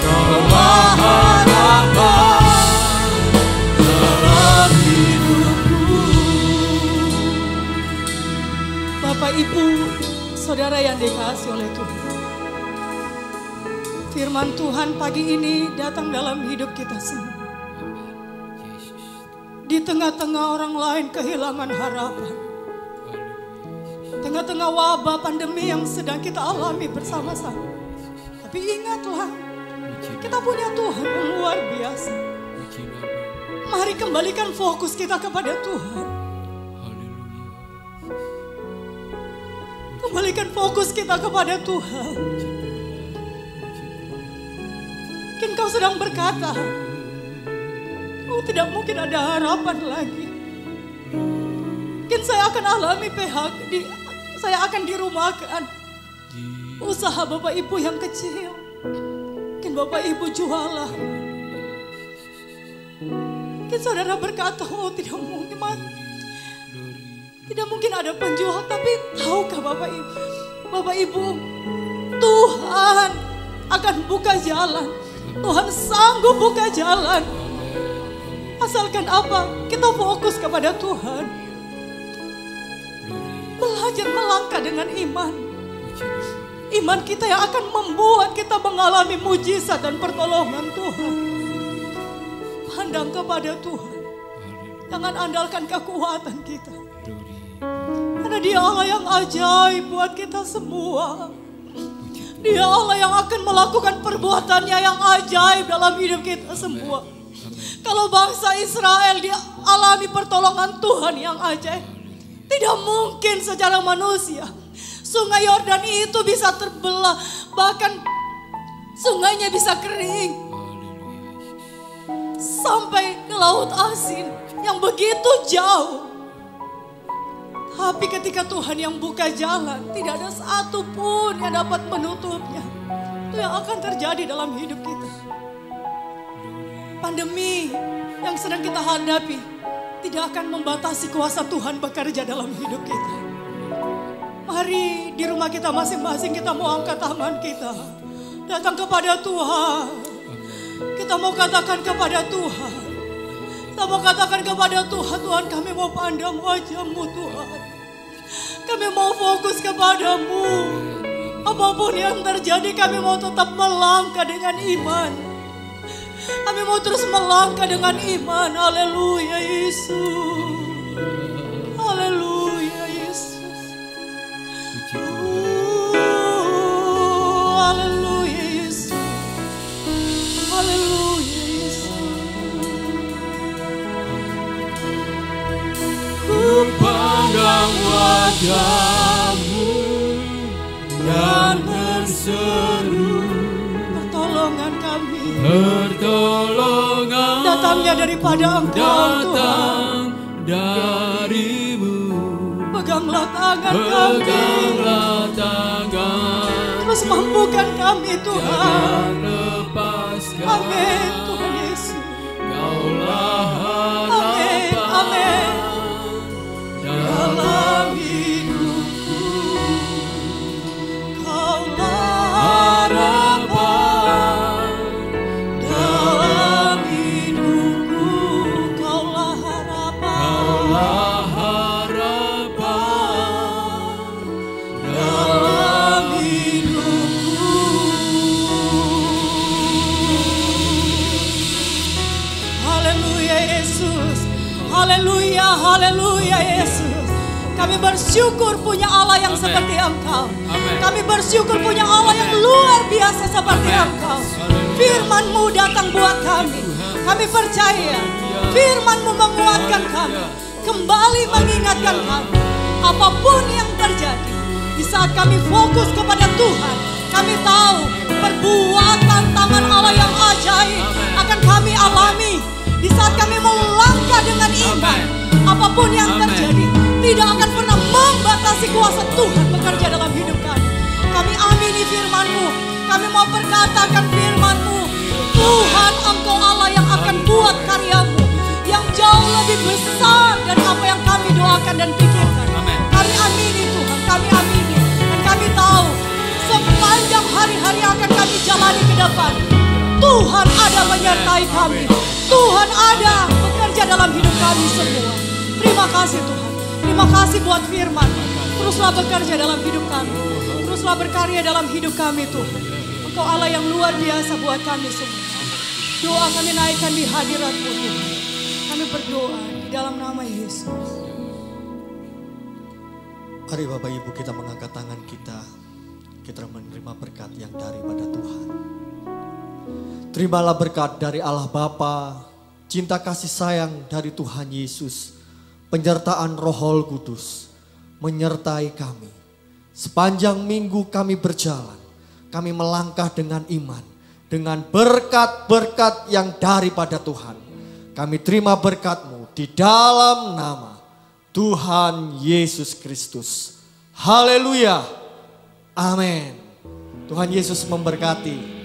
Kaulah harapan dalam hidupku. Bapak, Ibu, Saudara yang dikasihi oleh Tuhan, firman Tuhan pagi ini datang dalam hidup kita semua. Di tengah-tengah orang lain kehilangan harapan, tengah-tengah wabah pandemi yang sedang kita alami bersama-sama. Tapi ingatlah, kita punya Tuhan yang luar biasa. Mari kembalikan fokus kita kepada Tuhan. Kembalikan fokus kita kepada Tuhan. Mungkin kau sedang berkata, oh tidak mungkin ada harapan lagi. Mungkin saya akan alami PHK, saya akan dirumahkan. Usaha Bapak Ibu yang kecil, mungkin Bapak Ibu jualan. Mungkin saudara berkata, oh tidak mungkin, tidak mungkin ada penjual. Tapi tahukah Bapak Ibu, Tuhan akan buka jalan. Tuhan sanggup buka jalan. Asalkan apa? Kita fokus kepada Tuhan. Belajar melangkah dengan iman. Iman kita yang akan membuat kita mengalami mujizat dan pertolongan Tuhan. Pandang kepada Tuhan. Jangan andalkan kekuatan kita. Karena Dia Allah yang ajaib buat kita semua. Dia Allah yang akan melakukan perbuatannya yang ajaib dalam hidup kita semua. Kalau bangsa Israel dia alami pertolongan Tuhan yang ajaib, tidak mungkin secara manusia Sungai Yordan itu bisa terbelah, bahkan sungainya bisa kering sampai ke Laut Asin yang begitu jauh. Tapi ketika Tuhan yang buka jalan, tidak ada satu pun yang dapat menutupnya. Itu yang akan terjadi dalam hidup kita. Pandemi yang sedang kita hadapi tidak akan membatasi kuasa Tuhan bekerja dalam hidup kita. Mari di rumah kita masing-masing kita mau angkat tangan kita, datang kepada Tuhan. Kita mau katakan kepada Tuhan. Kita mau katakan kepada Tuhan, Tuhan kami mau pandang wajah-Mu Tuhan. Kami mau fokus kepadamu. Apapun yang terjadi kami mau tetap melangkah dengan iman. Kami mau terus melangkah dengan iman. Haleluya Yesus. Haleluya Yesus. Haleluya Yesus. Haleluya Yesus. Ku pandang wajah-Mu dan berseru, pertolongan kami pertolongan datangnya daripada Engkau Tuhan. datang dari-Mu. Peganglah tangan kami, Peganglah tangan, terus mampukan kami Tuhan. jangan lepaskan. Amin Tuhan Yesus. Kaulah Amin, amin. harapan Dalam hidupku, Kaulah harapan Kami bersyukur punya Allah yang Amen. seperti Engkau. Amen. Kami bersyukur punya Allah yang luar biasa seperti Amen. Engkau. Haleluya. Firman-Mu datang buat kami. Kami percaya Firman-Mu menguatkan kami. Kembali mengingatkan kami. Apapun yang terjadi, di saat kami fokus kepada Tuhan, kami tahu perbuatan tangan Allah yang ajaib akan kami alami. Di saat kami melangkah dengan iman, apapun yang terjadi tidak akan pernah membatasi kuasa Tuhan bekerja dalam hidup kami. Kami amini firman-Mu. Kami mau berkatakan firman-Mu. Tuhan, Engkau Allah yang akan buat karya-Mu yang jauh lebih besar dari apa yang kami doakan dan pikirkan. Amen. Kami amini Tuhan, kami amini. Dan kami tahu sepanjang hari-hari yang akan kami jalani ke depan, Tuhan ada menyertai kami. Tuhan ada bekerja dalam hidup kami semua. Terima kasih Tuhan. Terima kasih buat firman. Teruslah bekerja dalam hidup kami. Teruslah berkarya dalam hidup kami Tuhan. Engkau Allah yang luar biasa buat kami semua. Doa kami naikkan di hadirat-Mu Tuhan. Kami berdoa di dalam nama Yesus. Mari Bapak Ibu kita mengangkat tangan kita. Kita menerima berkat yang daripada Tuhan. Terimalah berkat dari Allah Bapa, cinta kasih sayang dari Tuhan Yesus, penyertaan Roh Kudus menyertai kami. Sepanjang minggu kami berjalan, kami melangkah dengan iman, dengan berkat-berkat yang daripada Tuhan. Kami terima berkat-Mu di dalam nama Tuhan Yesus Kristus. Haleluya. Amin. Tuhan Yesus memberkati.